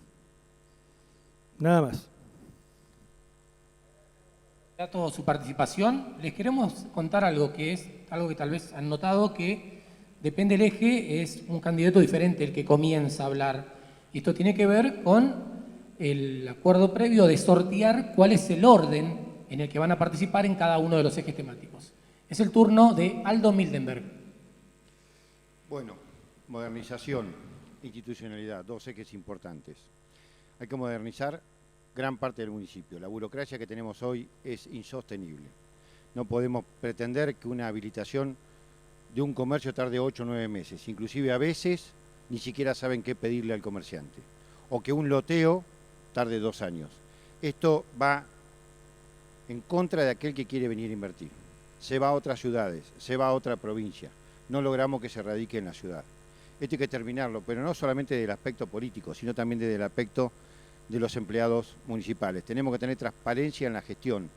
Nada más. Dato su participación, les queremos contar algo que es algo que tal vez han notado, que depende del eje, es un candidato diferente el que comienza a hablar. Y esto tiene que ver con el acuerdo previo de sortear cuál es el orden en el que van a participar en cada uno de los ejes temáticos. Es el turno de Aldo Mildenberg. Bueno, modernización, institucionalidad, dos ejes importantes. Hay que modernizar gran parte del municipio. La burocracia que tenemos hoy es insostenible. No podemos pretender que una habilitación de un comercio tarde 8 o 9 meses. Inclusive a veces ni siquiera saben qué pedirle al comerciante. O que un loteo tarde 2 años. Esto va en contra de aquel que quiere venir a invertir. Se va a otras ciudades, se va a otra provincia. No logramos que se radique en la ciudad. Esto hay que terminarlo, pero no solamente del aspecto político, sino también desde el aspecto de los empleados municipales. Tenemos que tener transparencia en la gestión.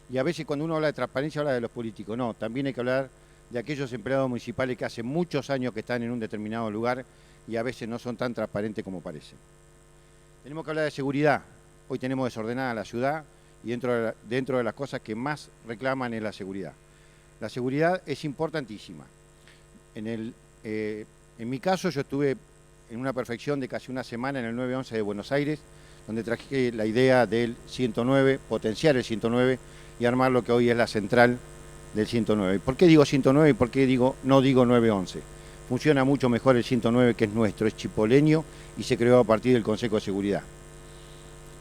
Y a veces cuando uno habla de transparencia habla de los políticos. No, también hay que hablar de aquellos empleados municipales que hace muchos años que están en un determinado lugar y a veces no son tan transparentes como parecen. Tenemos que hablar de seguridad. Hoy tenemos desordenada la ciudad y dentro de las cosas que más reclaman es la seguridad. La seguridad es importantísima. En mi caso yo estuve en una perfección de casi una semana en el 911 de Buenos Aires, donde traje la idea del 109, potenciar el 109 y armar lo que hoy es la central del 109. ¿Por qué digo 109 y por qué no digo 911? Funciona mucho mejor el 109, que es nuestro, es chipoleño y se creó a partir del Consejo de Seguridad.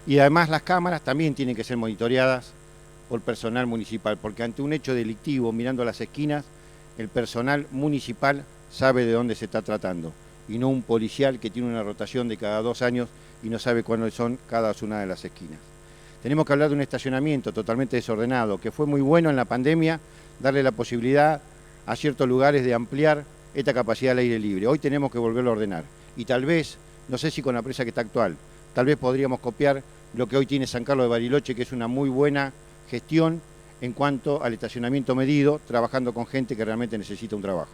Y además las cámaras también tienen que ser monitoreadas por personal municipal, porque ante un hecho delictivo, mirando las esquinas, el personal municipal sabe de dónde se está tratando, y no un policial que tiene una rotación de cada 2 años y no sabe cuándo son cada una de las esquinas. Tenemos que hablar de un estacionamiento totalmente desordenado, que fue muy bueno en la pandemia, darle la posibilidad a ciertos lugares de ampliar esta capacidad al aire libre. Hoy tenemos que volverlo a ordenar. Y tal vez, no sé si con la presa que está actual, tal vez podríamos copiar lo que hoy tiene San Carlos de Bariloche, que es una muy buena gestión en cuanto al estacionamiento medido, trabajando con gente que realmente necesita un trabajo.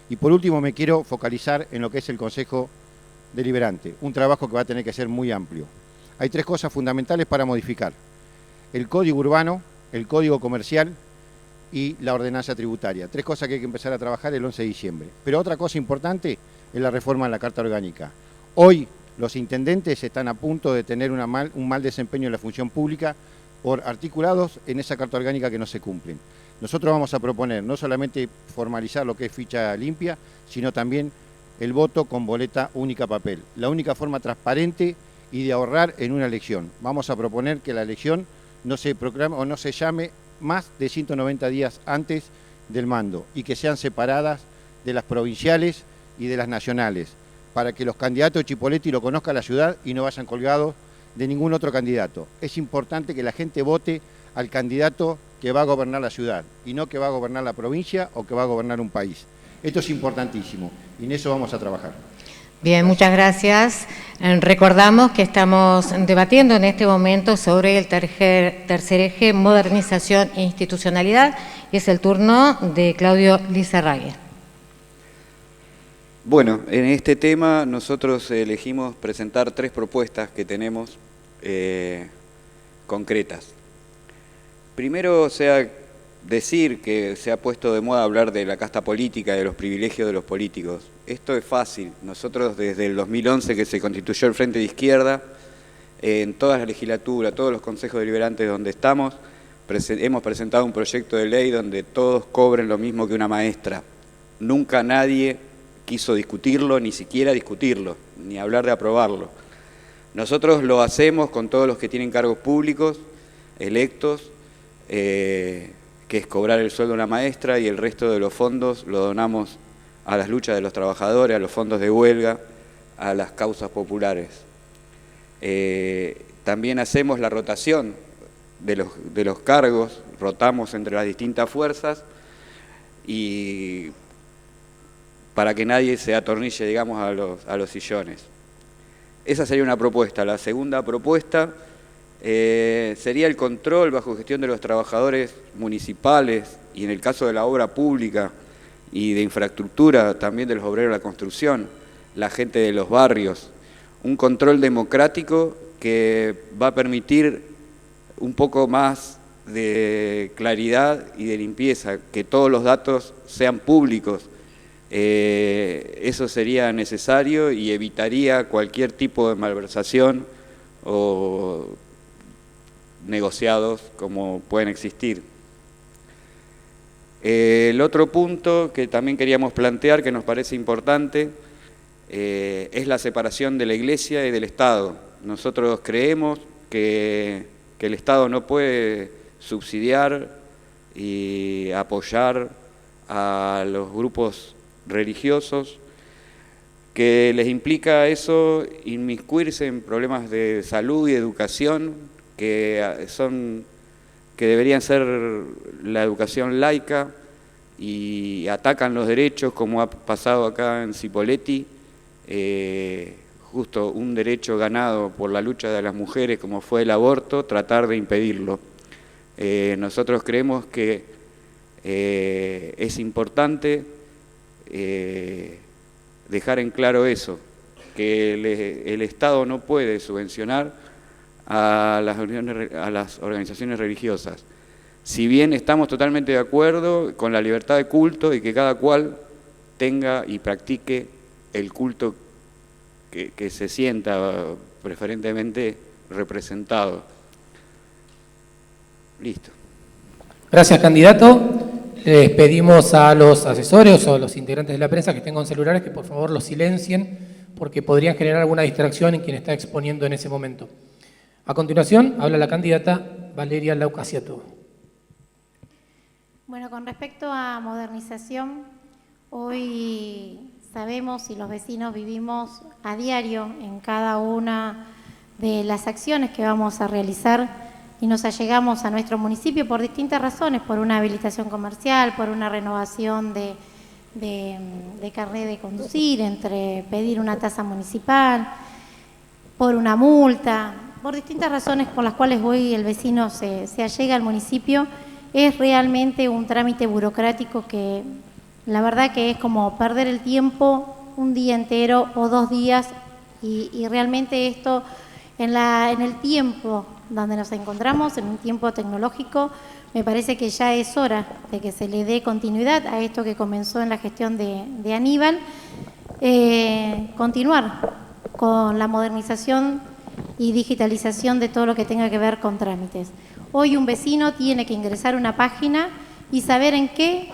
Y por último me quiero focalizar en lo que es el Consejo Deliberante, un trabajo que va a tener que ser muy amplio. Hay 3 cosas fundamentales para modificar: el Código Urbano, el Código Comercial y la ordenanza tributaria. 3 cosas que hay que empezar a trabajar el 11 de diciembre. Pero otra cosa importante es la reforma en la Carta Orgánica. Hoy los intendentes están a punto de tener un mal desempeño en la función pública por articulados en esa Carta Orgánica que no se cumplen. Nosotros vamos a proponer no solamente formalizar lo que es ficha limpia, sino también el voto con boleta única papel. La única forma transparente y de ahorrar en una elección. Vamos a proponer que la elección no se proclame o no se llame más de 190 días antes del mando y que sean separadas de las provinciales y de las nacionales, para que los candidatos de Chipoleti lo conozca la ciudad y no vayan colgados de ningún otro candidato. Es importante que la gente vote al candidato que va a gobernar la ciudad y no que va a gobernar la provincia o que va a gobernar un país. Esto es importantísimo y en eso vamos a trabajar. Bien, muchas gracias. Recordamos que estamos debatiendo en este momento sobre el tercer eje, modernización e institucionalidad, y es el turno de Claudio Lizarrague. Bueno, en este tema nosotros elegimos presentar 3 propuestas que tenemos concretas. Primero, decir que se ha puesto de moda hablar de la casta política y de los privilegios de los políticos. Esto es fácil. Nosotros desde el 2011 que se constituyó el Frente de Izquierda, en todas las legislaturas, todos los consejos deliberantes donde estamos, hemos presentado un proyecto de ley donde todos cobren lo mismo que una maestra. Nunca nadie quiso discutirlo, ni siquiera discutirlo, ni hablar de aprobarlo. Nosotros lo hacemos con todos los que tienen cargos públicos, electos, que es cobrar el sueldo de una maestra, y el resto de los fondos lo donamos a las luchas de los trabajadores, a los fondos de huelga, a las causas populares. También hacemos la rotación de los cargos, rotamos entre las distintas fuerzas y para que nadie se atornille, digamos, a los sillones. Esa sería una propuesta. La segunda propuesta sería el control bajo gestión de los trabajadores municipales y en el caso de la obra pública y de infraestructura también de los obreros de la construcción, la gente de los barrios. Un control democrático que va a permitir un poco más de claridad y de limpieza, que todos los datos sean públicos. Eso sería necesario y evitaría cualquier tipo de malversación o negociados como pueden existir. El otro punto que también queríamos plantear, que nos parece importante, es la separación de la Iglesia y del Estado. Nosotros creemos que el Estado no puede subsidiar y apoyar a los grupos religiosos, que les implica eso inmiscuirse en problemas de salud y educación que deberían ser la educación laica, y atacan los derechos, como ha pasado acá en Cipolletti, justo un derecho ganado por la lucha de las mujeres como fue el aborto, tratar de impedirlo. Nosotros creemos que es importante dejar en claro eso, que el Estado no puede subvencionar a las organizaciones religiosas. Si bien estamos totalmente de acuerdo con la libertad de culto y que cada cual tenga y practique el culto que se sienta preferentemente representado. Listo. Gracias, candidato. Les pedimos a los asesores o a los integrantes de la prensa que tengan celulares que por favor los silencien, porque podrían generar alguna distracción en quien está exponiendo en ese momento. A continuación, habla la candidata Valeria Laucasiato. Bueno, con respecto a modernización, hoy sabemos y los vecinos vivimos a diario en cada una de las acciones que vamos a realizar y nos allegamos a nuestro municipio por distintas razones, por una habilitación comercial, por una renovación de carnet de conducir, entre pedir una tasa municipal, por una multa, por distintas razones por las cuales hoy el vecino se allega al municipio. Es realmente un trámite burocrático que la verdad que es como perder el tiempo un día entero o 2 días y realmente esto en el tiempo donde nos encontramos, en un tiempo tecnológico, me parece que ya es hora de que se le dé continuidad a esto que comenzó en la gestión de Aníbal, continuar con la modernización y digitalización de todo lo que tenga que ver con trámites. Hoy un vecino tiene que ingresar a una página y saber en qué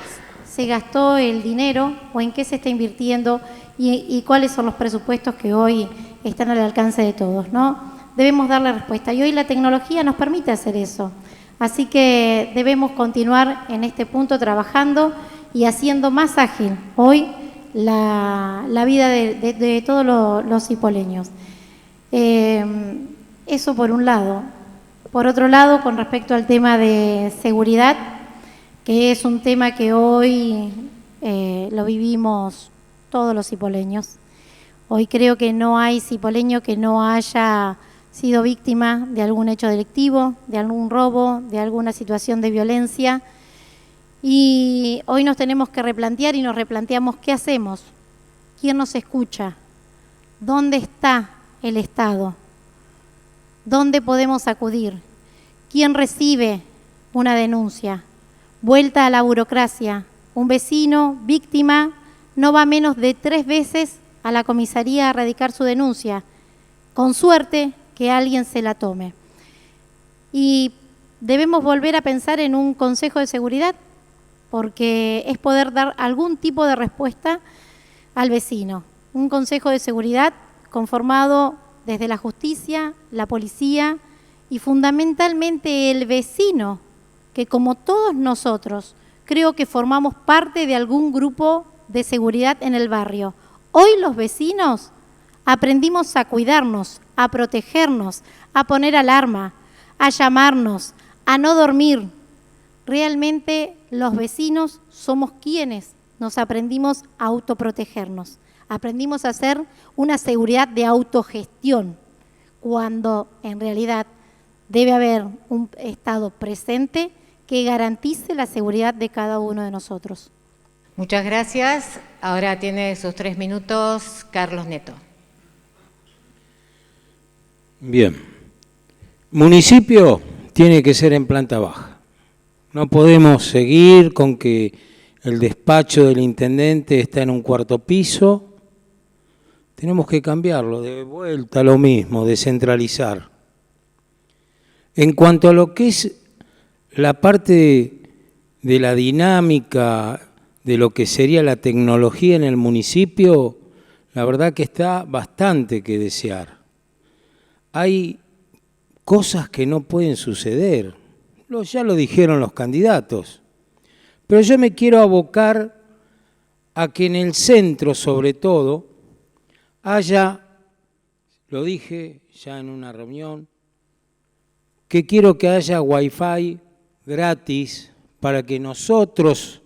se gastó el dinero o en qué se está invirtiendo y cuáles son los presupuestos que hoy están al alcance de todos, ¿no? Debemos darle respuesta y hoy la tecnología nos permite hacer eso. Así que debemos continuar en este punto trabajando y haciendo más ágil hoy la vida de todos los cipoleños. Eso por un lado. Por otro lado, con respecto al tema de seguridad, que es un tema que hoy lo vivimos todos los cipoleños. Hoy creo que no hay cipoleño que no haya sido víctima de algún hecho delictivo, de algún robo, de alguna situación de violencia. Y hoy nos tenemos que replantear y nos replanteamos qué hacemos, quién nos escucha, dónde está el Estado, dónde podemos acudir, quién recibe una denuncia, vuelta a la burocracia. Un vecino víctima no va menos de 3 veces a la comisaría a radicar su denuncia, con suerte que alguien se la tome. Y debemos volver a pensar en un Consejo de Seguridad, porque es poder dar algún tipo de respuesta al vecino. Un Consejo de Seguridad conformado desde la justicia, la policía y fundamentalmente el vecino, que como todos nosotros creo que formamos parte de algún grupo de seguridad en el barrio. Hoy los vecinos aprendimos a cuidarnos, a protegernos, a poner alarma, a llamarnos, a no dormir. Realmente los vecinos somos quienes nos aprendimos a autoprotegernos. Aprendimos a hacer una seguridad de autogestión, cuando en realidad debe haber un Estado presente que garantice la seguridad de cada uno de nosotros. Muchas gracias. Ahora tiene sus 3 minutos Carlos Neto. Bien. Municipio tiene que ser en planta baja. No podemos seguir con que el despacho del intendente está en un cuarto piso. Tenemos que cambiarlo, de vuelta a lo mismo, descentralizar. En cuanto a lo que es la parte de la dinámica de lo que sería la tecnología en el municipio, la verdad que está bastante que desear. Hay cosas que no pueden suceder, ya lo dijeron los candidatos, pero yo me quiero abocar a que en el centro, sobre todo, haya, lo dije ya en una reunión, que quiero que haya Wi-Fi gratis para que nosotros,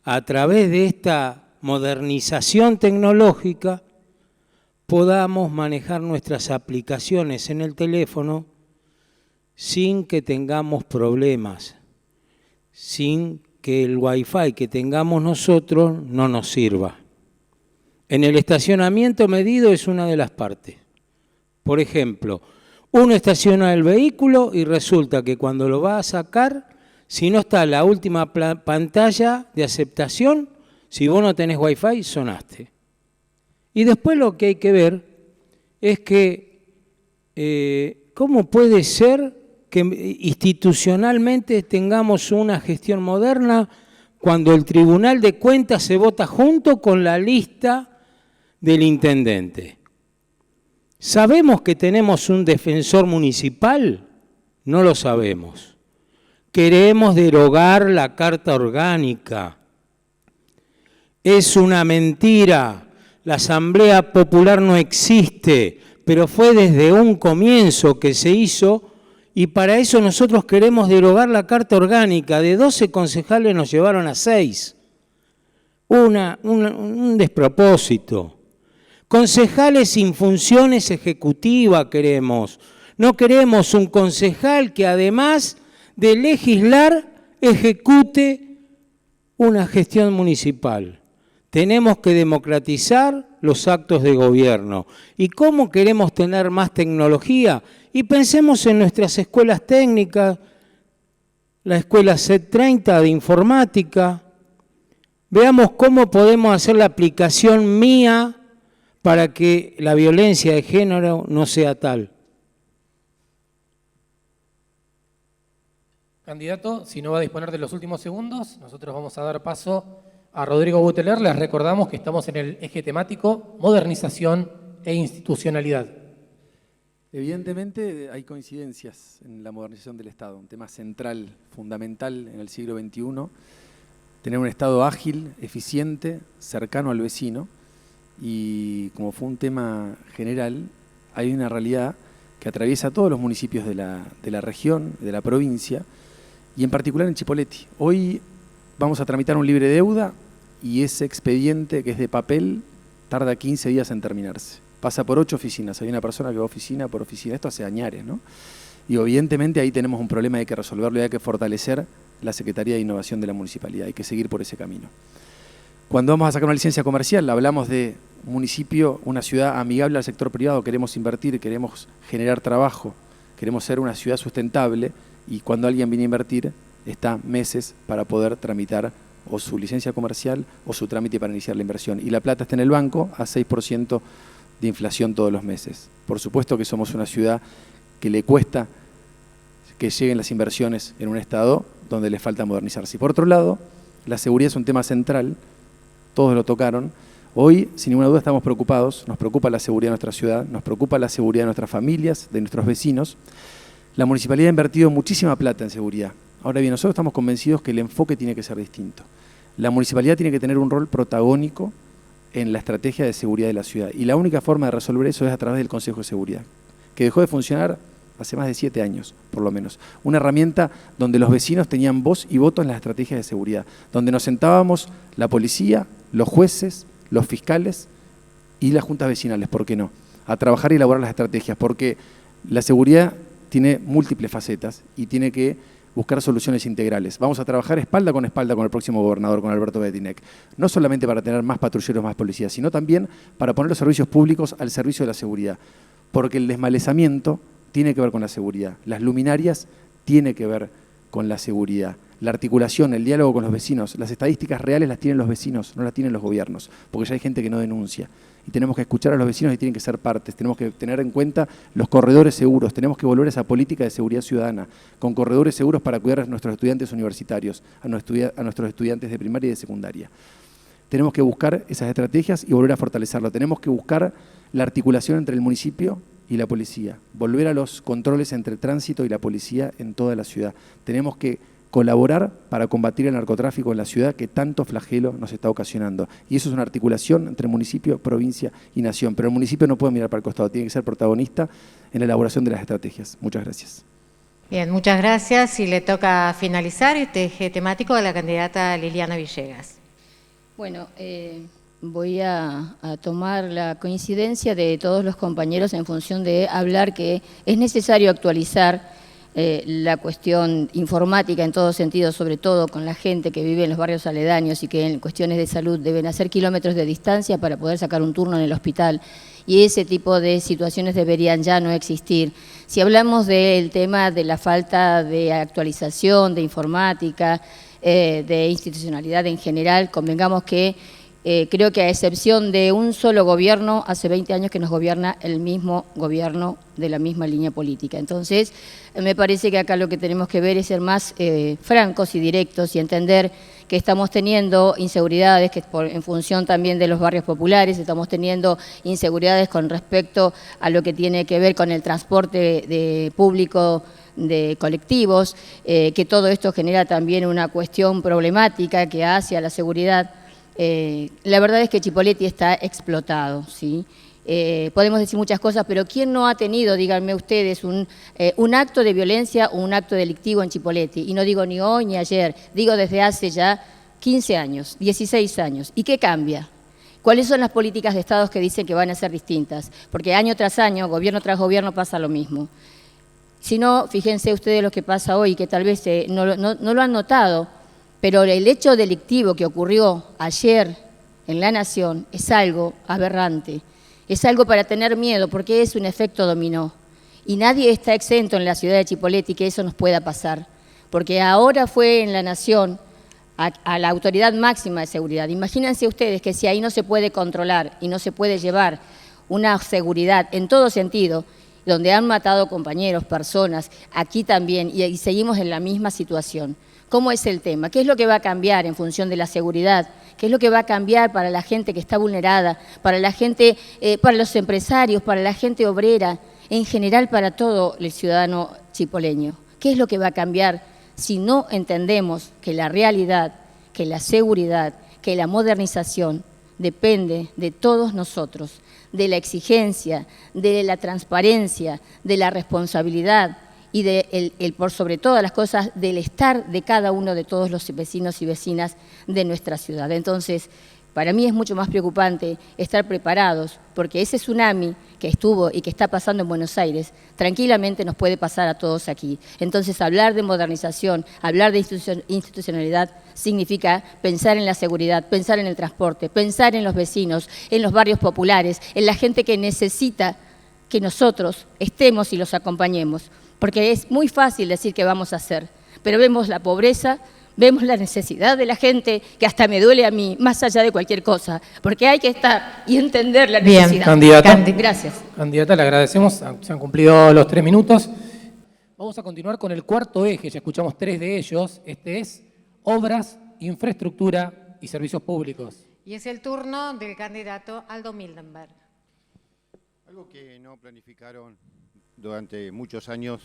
a través de esta modernización tecnológica, podamos manejar nuestras aplicaciones en el teléfono sin que tengamos problemas, sin que el Wi-Fi que tengamos nosotros no nos sirva. En el estacionamiento medido es una de las partes. Por ejemplo, uno estaciona el vehículo y resulta que cuando lo va a sacar, si no está la última pantalla de aceptación, si vos no tenés Wi-Fi, sonaste. Y después lo que hay que ver es que cómo puede ser que institucionalmente tengamos una gestión moderna cuando el Tribunal de Cuentas se vota junto con la lista del intendente. ¿Sabemos que tenemos un defensor municipal? No lo sabemos. Queremos derogar la Carta Orgánica. Es una mentira. La Asamblea Popular no existe, pero fue desde un comienzo que se hizo y para eso nosotros queremos derogar la Carta Orgánica. De 12 concejales nos llevaron a 6. Un despropósito. Concejales sin funciones ejecutivas queremos. No queremos un concejal que además de legislar ejecute una gestión municipal. Tenemos que democratizar los actos de gobierno. ¿Y cómo queremos tener más tecnología? Y pensemos en nuestras escuelas técnicas, la escuela C30 de informática. Veamos cómo podemos hacer la aplicación mía para que la violencia de género no sea tal. Candidato, si no va a disponer de los últimos segundos, nosotros vamos a dar paso a Rodrigo Buteler. Les recordamos que estamos en el eje temático modernización e institucionalidad. Evidentemente hay coincidencias en la modernización del Estado, un tema central, fundamental en el siglo XXI, tener un Estado ágil, eficiente, cercano al vecino, y como fue un tema general, hay una realidad que atraviesa todos los municipios de la región, de la provincia, y en particular en Chipoleti. Hoy vamos a tramitar un libre deuda y ese expediente, que es de papel, tarda 15 días en terminarse. Pasa por 8 oficinas. Hay una persona que va oficina por oficina. Esto hace añares, ¿no? Y evidentemente ahí tenemos un problema, hay que resolverlo y hay que fortalecer la Secretaría de Innovación de la Municipalidad. Hay que seguir por ese camino. Cuando vamos a sacar una licencia comercial, hablamos de un municipio, una ciudad amigable al sector privado. Queremos invertir, queremos generar trabajo, queremos ser una ciudad sustentable, y cuando alguien viene a invertir, está meses para poder tramitar o su licencia comercial o su trámite para iniciar la inversión. Y la plata está en el banco a 6% de inflación todos los meses. Por supuesto que somos una ciudad que le cuesta que lleguen las inversiones en un estado donde le falta modernizarse. Y por otro lado, la seguridad es un tema central, todos lo tocaron. Hoy, sin ninguna duda, estamos preocupados, nos preocupa la seguridad de nuestra ciudad, nos preocupa la seguridad de nuestras familias, de nuestros vecinos. La municipalidad ha invertido muchísima plata en seguridad. Ahora bien, nosotros estamos convencidos que el enfoque tiene que ser distinto. La municipalidad tiene que tener un rol protagónico en la estrategia de seguridad de la ciudad. Y la única forma de resolver eso es a través del Consejo de Seguridad, que dejó de funcionar hace más de 7 años, por lo menos. Una herramienta donde los vecinos tenían voz y voto en las estrategias de seguridad, donde nos sentábamos la policía, los jueces, los fiscales y las juntas vecinales, ¿por qué no?, a trabajar y elaborar las estrategias, porque la seguridad tiene múltiples facetas y tiene que buscar soluciones integrales. Vamos a trabajar espalda con el próximo gobernador, con Alberto Betinec, no solamente para tener más patrulleros, más policías, sino también para poner los servicios públicos al servicio de la seguridad, porque el desmalezamiento tiene que ver con la seguridad. Las luminarias tiene que ver con la seguridad. La articulación, el diálogo con los vecinos, las estadísticas reales las tienen los vecinos, no las tienen los gobiernos, porque ya hay gente que no denuncia. Y tenemos que escuchar a los vecinos y tienen que ser partes, tenemos que tener en cuenta los corredores seguros, tenemos que volver a esa política de seguridad ciudadana, con corredores seguros para cuidar a nuestros estudiantes universitarios, a nuestros estudiantes de primaria y de secundaria. Tenemos que buscar esas estrategias y volver a fortalecerlo. Tenemos que buscar la articulación entre el municipio y la policía, volver a los controles entre el tránsito y la policía en toda la ciudad. Tenemos que colaborar para combatir el narcotráfico en la ciudad que tanto flagelo nos está ocasionando. Y eso es una articulación entre municipio, provincia y nación. Pero el municipio no puede mirar para el costado, tiene que ser protagonista en la elaboración de las estrategias. Muchas gracias. Bien, muchas gracias. Y le toca finalizar este eje temático a la candidata Liliana Villegas. Bueno, voy a tomar la coincidencia de todos los compañeros en función de hablar que es necesario actualizar la cuestión informática en todo sentido, sobre todo con la gente que vive en los barrios aledaños y que en cuestiones de salud deben hacer kilómetros de distancia para poder sacar un turno en el hospital. Y ese tipo de situaciones deberían ya no existir. Si hablamos del tema de la falta de actualización, de informática, de institucionalidad en general, convengamos que creo que a excepción de un solo gobierno, hace 20 años que nos gobierna el mismo gobierno de la misma línea política. Entonces, me parece que acá lo que tenemos que ver es ser más francos y directos y entender que estamos teniendo inseguridades que en función también de los barrios populares, estamos teniendo inseguridades con respecto a lo que tiene que ver con el transporte de público de colectivos, que todo esto genera también una cuestión problemática que hace a la seguridad. La verdad es que Chipoleti está explotado, ¿sí? Podemos decir muchas cosas, pero ¿quién no ha tenido, díganme ustedes, un acto de violencia o un acto delictivo en Chipoleti? Y no digo ni hoy ni ayer, digo desde hace ya 15 años, 16 años. ¿Y qué cambia? ¿Cuáles son las políticas de Estado que dicen que van a ser distintas? Porque año tras año, gobierno tras gobierno pasa lo mismo. Si no, fíjense ustedes lo que pasa hoy, que tal vez no lo han notado, pero el hecho delictivo que ocurrió ayer en La Nación es algo aberrante, es algo para tener miedo porque es un efecto dominó. Y nadie está exento en la ciudad de Chipoleti que eso nos pueda pasar, porque ahora fue en La Nación a la autoridad máxima de seguridad. Imagínense ustedes que si ahí no se puede controlar y no se puede llevar una seguridad en todo sentido, donde han matado compañeros, personas, aquí también, y seguimos en la misma situación. ¿Cómo es el tema? ¿Qué es lo que va a cambiar en función de la seguridad? ¿Qué es lo que va a cambiar para la gente que está vulnerada, para la gente, para los empresarios, para la gente obrera, en general para todo el ciudadano chipoleño? ¿Qué es lo que va a cambiar si no entendemos que la realidad, que la seguridad, que la modernización depende de todos nosotros, de la exigencia, de la transparencia, de la responsabilidad y por sobre todas las cosas, del estar de cada uno de todos los vecinos y vecinas de nuestra ciudad? Entonces, para mí es mucho más preocupante estar preparados, porque ese tsunami que estuvo y que está pasando en Buenos Aires, tranquilamente nos puede pasar a todos aquí. Entonces, hablar de modernización, hablar de institucionalidad, significa pensar en la seguridad, pensar en el transporte, pensar en los vecinos, en los barrios populares, en la gente que necesita que nosotros estemos y los acompañemos. Porque es muy fácil decir que vamos a hacer, pero vemos la pobreza, vemos la necesidad de la gente, que hasta me duele a mí, más allá de cualquier cosa, porque hay que estar y entender la necesidad. Bien, candidata. Gracias. Candidata, le agradecemos, se han cumplido los 3 minutos. Vamos a continuar con el cuarto eje, ya escuchamos 3 de ellos. Este es obras, infraestructura y servicios públicos. Y es el turno del candidato Aldo Mildenberg. Algo que no planificaron durante muchos años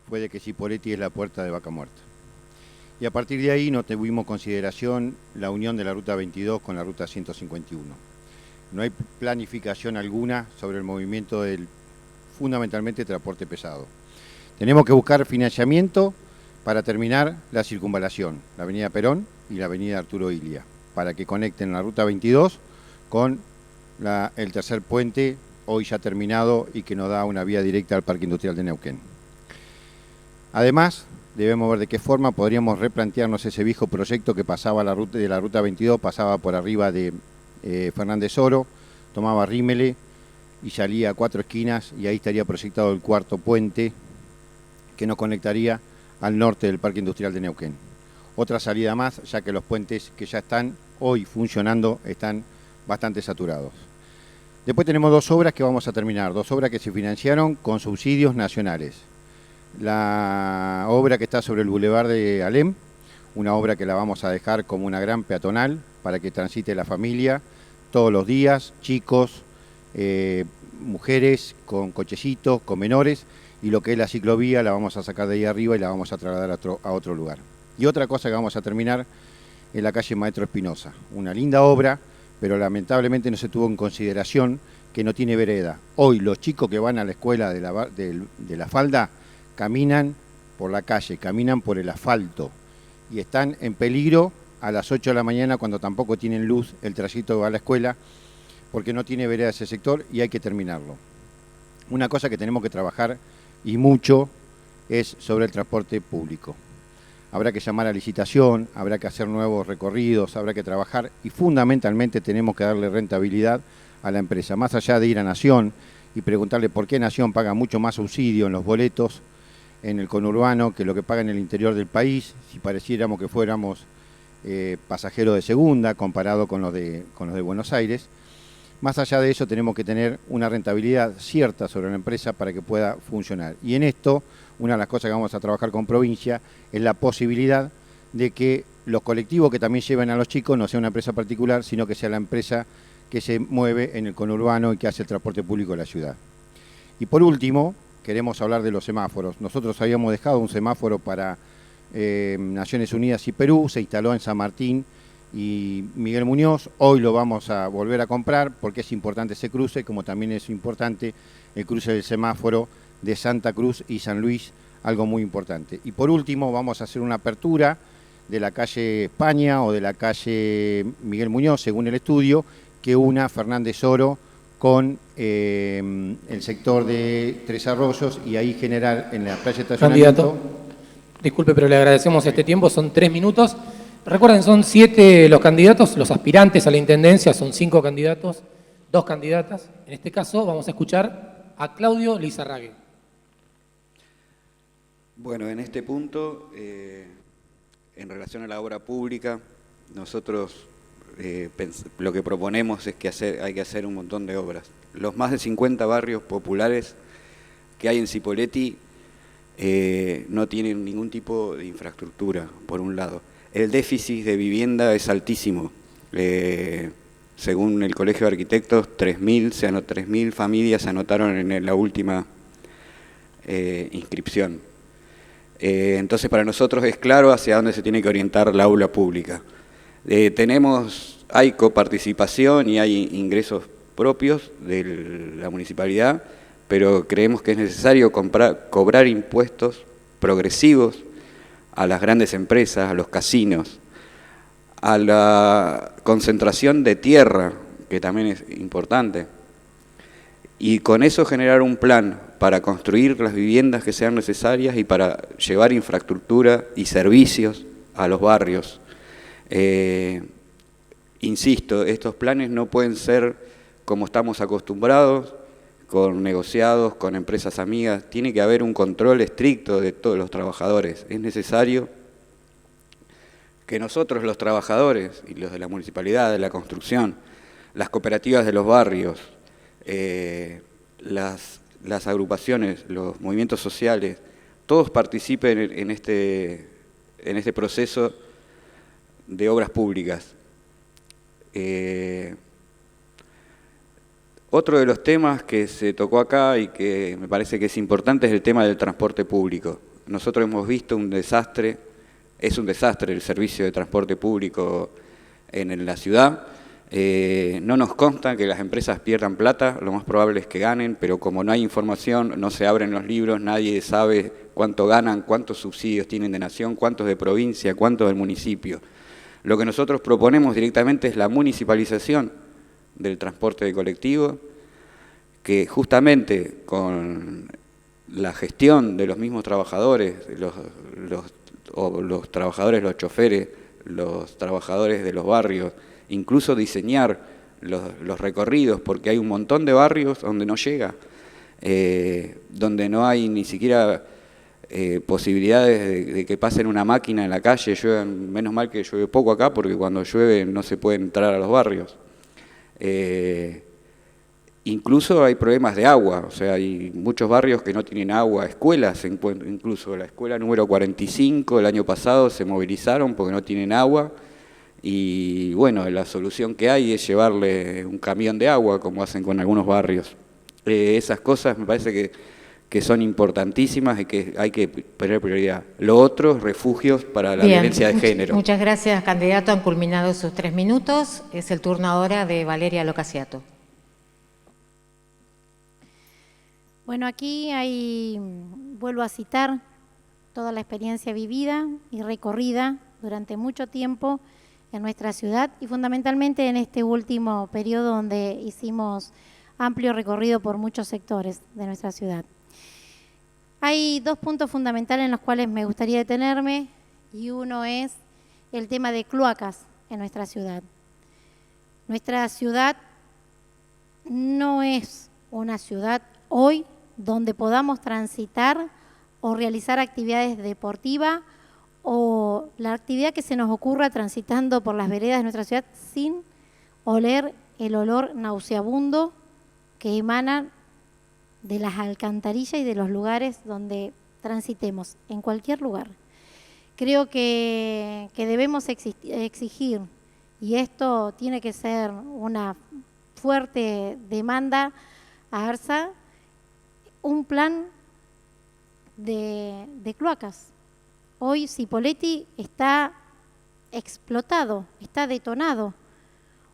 fue de que Chipoleti es la puerta de Vaca Muerta. Y a partir de ahí no tuvimos consideración la unión de la Ruta 22 con la Ruta 151. No hay planificación alguna sobre el movimiento del, fundamentalmente, transporte pesado. Tenemos que buscar financiamiento para terminar la circunvalación, la avenida Perón y la avenida Arturo Illia, para que conecten la Ruta 22 con el tercer puente, hoy ya terminado y que nos da una vía directa al Parque Industrial de Neuquén. Además, debemos ver de qué forma podríamos replantearnos ese viejo proyecto que pasaba de la Ruta 22, pasaba por arriba de Fernández Oro, tomaba Rímele, y salía a 4 esquinas y ahí estaría proyectado el cuarto puente que nos conectaría al norte del Parque Industrial de Neuquén. Otra salida más, ya que los puentes que ya están hoy funcionando están bastante saturados. Después tenemos 2 obras que vamos a terminar, 2 obras que se financiaron con subsidios nacionales. La obra que está sobre el Boulevard de Alem, una obra que la vamos a dejar como una gran peatonal para que transite la familia todos los días, chicos, mujeres con cochecitos, con menores, y lo que es la ciclovía la vamos a sacar de ahí arriba y la vamos a trasladar a otro lugar. Y otra cosa que vamos a terminar es la calle Maestro Espinosa, una linda obra, pero lamentablemente no se tuvo en consideración que no tiene vereda. Hoy los chicos que van a la escuela de la Falda caminan por la calle, caminan por el asfalto y están en peligro a las 8 de la mañana cuando tampoco tienen luz el trayecto que va a la escuela, porque no tiene vereda ese sector y hay que terminarlo. Una cosa que tenemos que trabajar y mucho es sobre el transporte público. Habrá que llamar a licitación, habrá que hacer nuevos recorridos, habrá que trabajar y fundamentalmente tenemos que darle rentabilidad a la empresa. Más allá de ir a Nación y preguntarle por qué Nación paga mucho más subsidio en los boletos en el conurbano que lo que paga en el interior del país, si pareciéramos que fuéramos pasajeros de segunda comparado con los de Buenos Aires. Más allá de eso tenemos que tener una rentabilidad cierta sobre la empresa para que pueda funcionar. Y en esto, una de las cosas que vamos a trabajar con provincia es la posibilidad de que los colectivos que también lleven a los chicos no sea una empresa particular, sino que sea la empresa que se mueve en el conurbano y que hace el transporte público de la ciudad. Y por último, queremos hablar de los semáforos. Nosotros habíamos dejado un semáforo para Naciones Unidas y Perú, se instaló en San Martín y Miguel Muñoz. Hoy lo vamos a volver a comprar porque es importante ese cruce, como también es importante el cruce del semáforo de Santa Cruz y San Luis, algo muy importante. Y por último vamos a hacer una apertura de la calle España o de la calle Miguel Muñoz, según el estudio, que una Fernández Oro con el sector de Tres Arroyos y ahí generar en la playa de estacionamiento. Candidato, disculpe, pero le agradecemos este tiempo, son 3 minutos. Recuerden, son 7 los candidatos, los aspirantes a la intendencia, son 5 candidatos, 2 candidatas. En este caso vamos a escuchar a Claudio Lizarrague. Bueno, en este punto, en relación a la obra pública, nosotros lo que proponemos es que hay que hacer un montón de obras. Los más de 50 barrios populares que hay en Cipolletti no tienen ningún tipo de infraestructura, por un lado. El déficit de vivienda es altísimo. Según el Colegio de Arquitectos, 3.000 familias se anotaron en la última inscripción. Entonces, para nosotros es claro hacia dónde se tiene que orientar la aula pública. Hay coparticipación y hay ingresos propios de la municipalidad, pero creemos que es necesario cobrar impuestos progresivos a las grandes empresas, a los casinos, a la concentración de tierra, que también es importante, y con eso generar un plan para construir las viviendas que sean necesarias y para llevar infraestructura y servicios a los barrios. Insisto, estos planes no pueden ser como estamos acostumbrados, con negociados, con empresas amigas. Tiene que haber un control estricto de todos los trabajadores. Es necesario que nosotros, los trabajadores y los de la municipalidad, de la construcción, las cooperativas de los barrios, las agrupaciones, los movimientos sociales, todos participen en este proceso de obras públicas. Otro de los temas que se tocó acá y que me parece que es importante es el tema del transporte público. Nosotros hemos visto un desastre, es un desastre el servicio de transporte público en la ciudad. No nos consta que las empresas pierdan plata, lo más probable es que ganen, pero como no hay información, no se abren los libros, nadie sabe cuánto ganan, cuántos subsidios tienen de nación, cuántos de provincia, cuántos del municipio. Lo que nosotros proponemos directamente es la municipalización del transporte de colectivo, que justamente con la gestión de los mismos trabajadores, los trabajadores, los choferes, los trabajadores de los barrios, incluso diseñar los recorridos, porque hay un montón de barrios donde no llega, donde no hay ni siquiera posibilidades de que pasen una máquina en la calle. Menos mal que llueve poco acá, porque cuando llueve no se puede entrar a los barrios. Incluso hay problemas de agua, o sea, hay muchos barrios que no tienen agua, escuelas, incluso la escuela número 45 el año pasado se movilizaron porque no tienen agua, y bueno, la solución que hay es llevarle un camión de agua, como hacen con algunos barrios. Esas cosas me parece que son importantísimas y que hay que poner prioridad. Lo otro, refugios para la violencia de género. Muchas gracias, candidato. Han culminado sus 3 minutos. Es el turno ahora de Valeria Locasiato. Bueno, aquí vuelvo a citar toda la experiencia vivida y recorrida durante mucho tiempo en nuestra ciudad y fundamentalmente en este último periodo donde hicimos amplio recorrido por muchos sectores de nuestra ciudad. Hay 2 puntos fundamentales en los cuales me gustaría detenerme y uno es el tema de cloacas en nuestra ciudad. Nuestra ciudad no es una ciudad hoy donde podamos transitar o realizar actividades deportivas o la actividad que se nos ocurra transitando por las veredas de nuestra ciudad sin oler el olor nauseabundo que emana de las alcantarillas y de los lugares donde transitemos, en cualquier lugar. Creo que debemos exigir, y esto tiene que ser una fuerte demanda a ARSA, un plan de cloacas. Hoy Cipolletti está explotado, está detonado.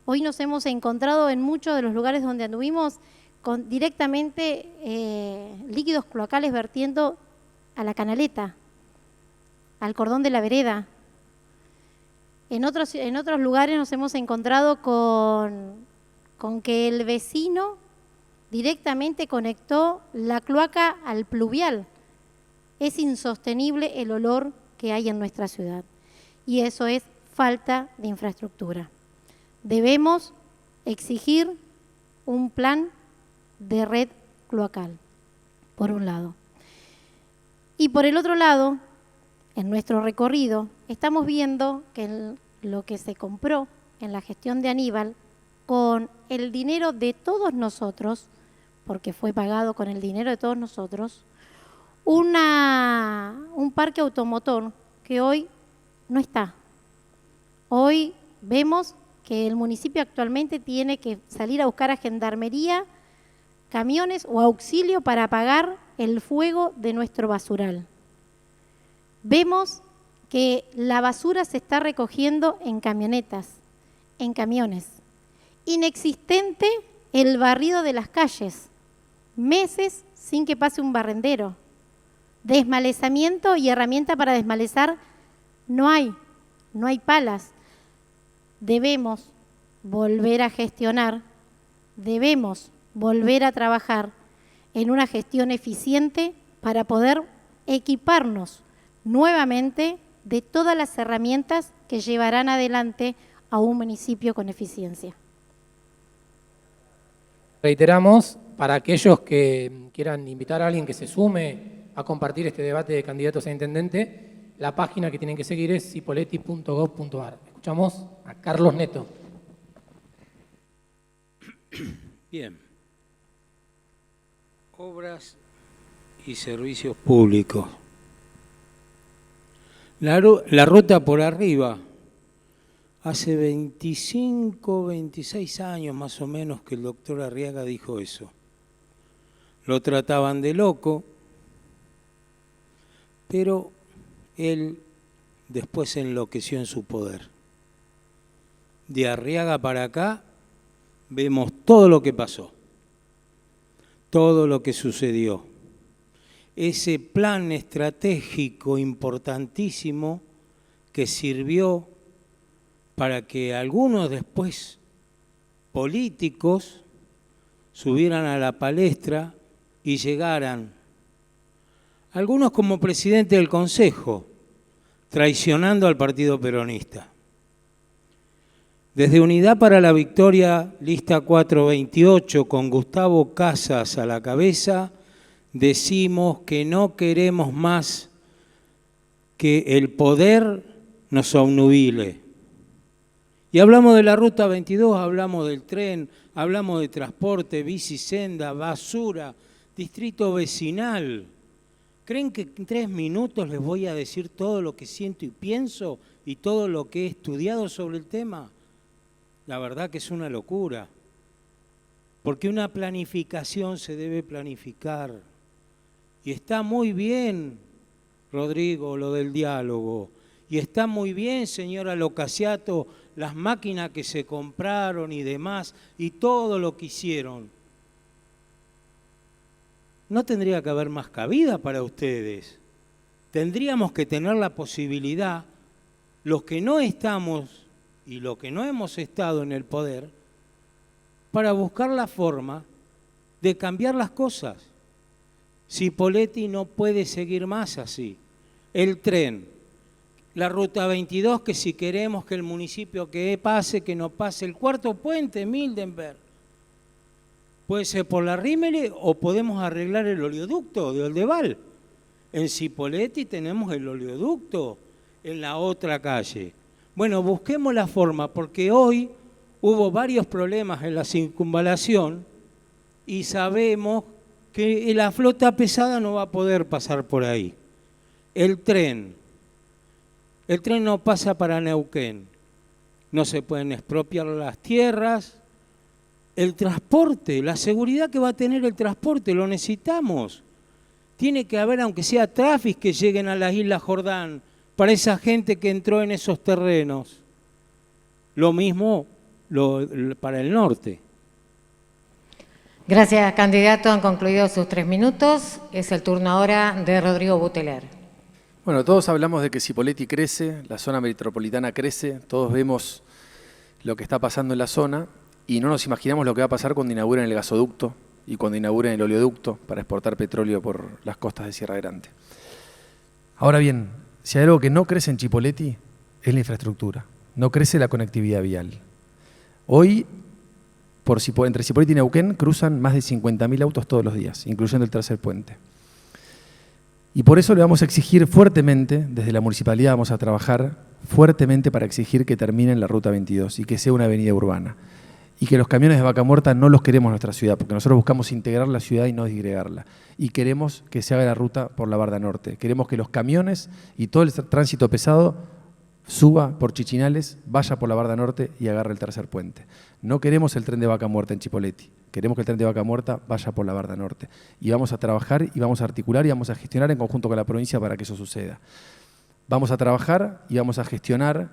Hoy nos hemos encontrado en muchos de los lugares donde anduvimos con directamente líquidos cloacales vertiendo a la canaleta, al cordón de la vereda. En otros lugares nos hemos encontrado con que el vecino directamente conectó la cloaca al pluvial. Es insostenible el olor que hay en nuestra ciudad y eso es falta de infraestructura. Debemos exigir un plan de red cloacal, por un lado. Y por el otro lado, en nuestro recorrido, estamos viendo que lo que se compró en la gestión de Aníbal, con el dinero de todos nosotros, porque fue pagado con el dinero de todos nosotros, un parque automotor que hoy no está. Hoy vemos que el municipio actualmente tiene que salir a buscar a gendarmería, camiones o auxilio para apagar el fuego de nuestro basural. Vemos que la basura se está recogiendo en camionetas, en camiones. Inexistente el barrido de las calles, meses sin que pase un barrendero. Desmalezamiento y herramienta para desmalezar no hay palas. Debemos volver a gestionar, debemos volver a trabajar en una gestión eficiente para poder equiparnos nuevamente de todas las herramientas que llevarán adelante a un municipio con eficiencia. Reiteramos, para aquellos que quieran invitar a alguien que se sume a compartir este debate de candidatos a intendente, la página que tienen que seguir es cipolletti.gov.ar. Escuchamos a Carlos Neto. Bien. Obras y servicios públicos. La ruta por arriba, hace 25, 26 años más o menos que el doctor Arriaga dijo eso. Lo trataban de loco, pero él después enloqueció en su poder. De Arriaga para acá vemos todo lo que pasó, todo lo que sucedió. Ese plan estratégico importantísimo que sirvió para que algunos después políticos subieran a la palestra y llegaran, algunos como presidente del Consejo, traicionando al Partido Peronista. Desde Unidad para la Victoria, lista 428, con Gustavo Casas a la cabeza, decimos que no queremos más que el poder nos obnubile. Y hablamos de la Ruta 22, hablamos del tren, hablamos de transporte, bicisenda, basura, distrito vecinal. ¿Creen que en 3 minutos les voy a decir todo lo que siento y pienso y todo lo que he estudiado sobre el tema? La verdad que es una locura. Porque una planificación se debe planificar. Y está muy bien, Rodrigo, lo del diálogo. Y está muy bien, señora Locasiato, las máquinas que se compraron y demás, y todo lo que hicieron. No tendría que haber más cabida para ustedes. Tendríamos que tener la posibilidad, los que no estamos y los que no hemos estado en el poder, para buscar la forma de cambiar las cosas. Cipolletti no puede seguir más así. El tren, la Ruta 22, que si queremos que el municipio que pase, que no pase, el cuarto puente, Mildenberg. Puede ser por la Rímele o podemos arreglar el oleoducto de Oldeval. En Cipolletti tenemos el oleoducto en la otra calle. Bueno, busquemos la forma, porque hoy hubo varios problemas en la circunvalación y sabemos que la flota pesada no va a poder pasar por ahí. El tren no pasa para Neuquén, no se pueden expropiar las tierras. El transporte, la seguridad que va a tener el transporte, lo necesitamos. Tiene que haber, aunque sea tráficos que lleguen a las Islas Jordán, para esa gente que entró en esos terrenos. Lo mismo para el norte. Gracias, candidato. Han concluido sus 3 minutos. Es el turno ahora de Rodrigo Buteler. Bueno, todos hablamos de que Cipolletti crece, la zona metropolitana crece, todos vemos lo que está pasando en la zona y no nos imaginamos lo que va a pasar cuando inauguren el gasoducto y cuando inauguren el oleoducto para exportar petróleo por las costas de Sierra Grande. Ahora bien, si hay algo que no crece en Cipolletti es la infraestructura, no crece la conectividad vial. Hoy, entre Cipolletti y Neuquén, cruzan más de 50.000 autos todos los días, incluyendo el tercer puente. Y por eso le vamos a exigir fuertemente, desde la municipalidad vamos a trabajar fuertemente para exigir que terminen la Ruta 22 y que sea una avenida urbana. Y que los camiones de vaca muerta no los queremos en nuestra ciudad, porque nosotros buscamos integrar la ciudad y no disgregarla. Y queremos que se haga la ruta por la Barda Norte. Queremos que los camiones y todo el tránsito pesado suba por Chichinales, vaya por la Barda Norte y agarre el tercer puente. No queremos el tren de vaca muerta en Cipolletti. Queremos que el tren de vaca muerta vaya por la Barda Norte. Y vamos a trabajar y vamos a articular y vamos a gestionar en conjunto con la provincia para que eso suceda. Vamos a trabajar y vamos a gestionar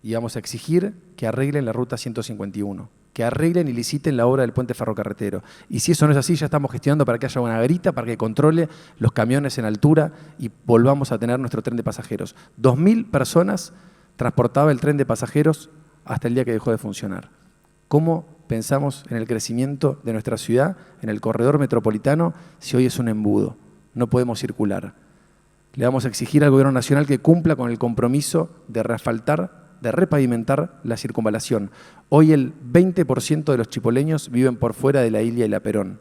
y vamos a exigir que arreglen la Ruta 151. Que arreglen y liciten la obra del puente ferrocarretero. Y si eso no es así, ya estamos gestionando para que haya una grita, para que controle los camiones en altura y volvamos a tener nuestro tren de pasajeros. 2.000 personas transportaba el tren de pasajeros hasta el día que dejó de funcionar. ¿Cómo pensamos en el crecimiento de nuestra ciudad, en el corredor metropolitano, si hoy es un embudo? No podemos circular. Le vamos a exigir al Gobierno Nacional que cumpla con el compromiso de reasfaltar, de repavimentar la circunvalación. Hoy el 20% de los chipoleños viven por fuera de la Ilia y la Perón.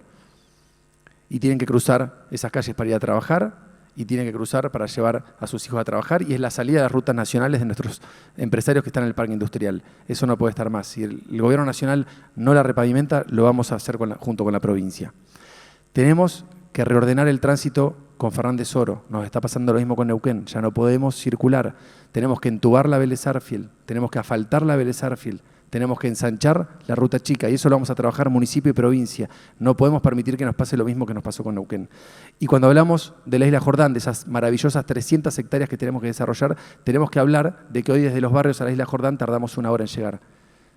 Y tienen que cruzar esas calles para ir a trabajar y tienen que cruzar para llevar a sus hijos a trabajar y es la salida de las rutas nacionales de nuestros empresarios que están en el parque industrial. Eso no puede estar más. Si el Gobierno Nacional no la repavimenta, lo vamos a hacer junto con la provincia. Tenemos que reordenar el tránsito con Fernández Oro. Nos está pasando lo mismo con Neuquén. Ya no podemos circular. Tenemos que entubar la Vélez Arfield. Tenemos que asfaltar la Vélez Arfield. Tenemos que ensanchar la ruta chica. Y eso lo vamos a trabajar municipio y provincia. No podemos permitir que nos pase lo mismo que nos pasó con Neuquén. Y cuando hablamos de la Isla Jordán, de esas maravillosas 300 hectáreas que tenemos que desarrollar, tenemos que hablar de que hoy desde los barrios a la Isla Jordán tardamos 1 hora en llegar.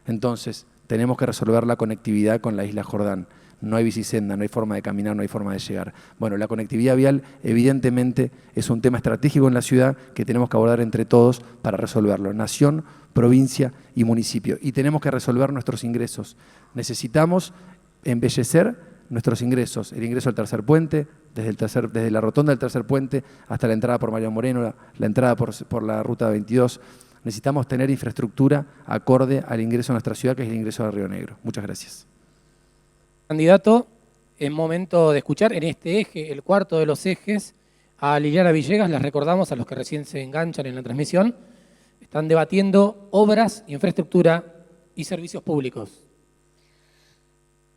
Entonces, tenemos que resolver la conectividad con la Isla Jordán. No hay bicisenda, no hay forma de caminar, no hay forma de llegar. Bueno, la conectividad vial evidentemente es un tema estratégico en la ciudad que tenemos que abordar entre todos para resolverlo. Nación, provincia y municipio. Y tenemos que resolver nuestros ingresos. Necesitamos embellecer nuestros ingresos. El ingreso al tercer puente, desde la rotonda del tercer puente hasta la entrada por María Moreno, la entrada por la Ruta 22. Necesitamos tener infraestructura acorde al ingreso a nuestra ciudad, que es el ingreso a Río Negro. Muchas gracias. Candidato, es momento de escuchar en este eje, el cuarto de los ejes, a Liliana Villegas. Les recordamos a los que recién se enganchan en la transmisión. Están debatiendo obras, infraestructura y servicios públicos.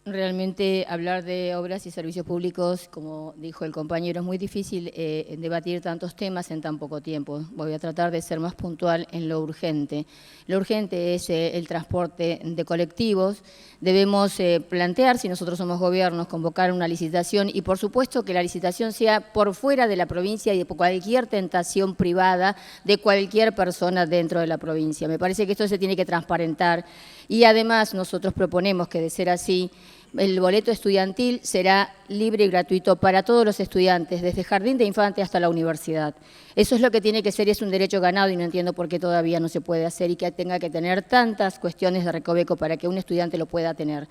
Realmente hablar de obras y servicios públicos, como dijo el compañero, es muy difícil debatir tantos temas en tan poco tiempo. Voy a tratar de ser más puntual en lo urgente. Lo urgente es el transporte de colectivos. Debemos plantear, si nosotros somos gobiernos, convocar una licitación y por supuesto que la licitación sea por fuera de la provincia y de cualquier tentación privada de cualquier persona dentro de la provincia. Me parece que esto se tiene que transparentar y además nosotros proponemos que de ser así, el boleto estudiantil será libre y gratuito para todos los estudiantes, desde jardín de infantes hasta la universidad. Eso es lo que tiene que ser y es un derecho ganado y no entiendo por qué todavía no se puede hacer y que tenga que tener tantas cuestiones de recoveco para que un estudiante lo pueda tener.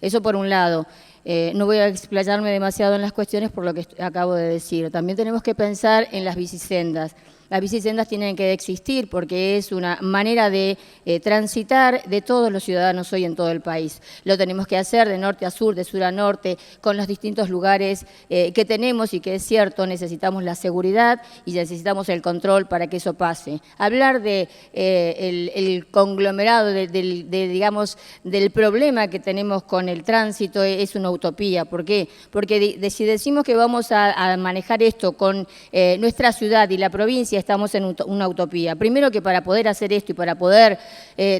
Eso por un lado. No voy a explayarme demasiado en las cuestiones por lo que acabo de decir. También tenemos que pensar en las bicisendas. Las bicisendas tienen que existir porque es una manera de transitar de todos los ciudadanos hoy en todo el país. Lo tenemos que hacer de norte a sur, de sur a norte, con los distintos lugares que tenemos y que es cierto, necesitamos la seguridad y necesitamos el control para que eso pase. Hablar de el conglomerado, digamos, del problema que tenemos con el tránsito es una utopía. ¿Por qué? Porque si decimos que vamos a manejar esto con nuestra ciudad y la provincia, estamos en una utopía. Primero que para poder hacer esto y para poder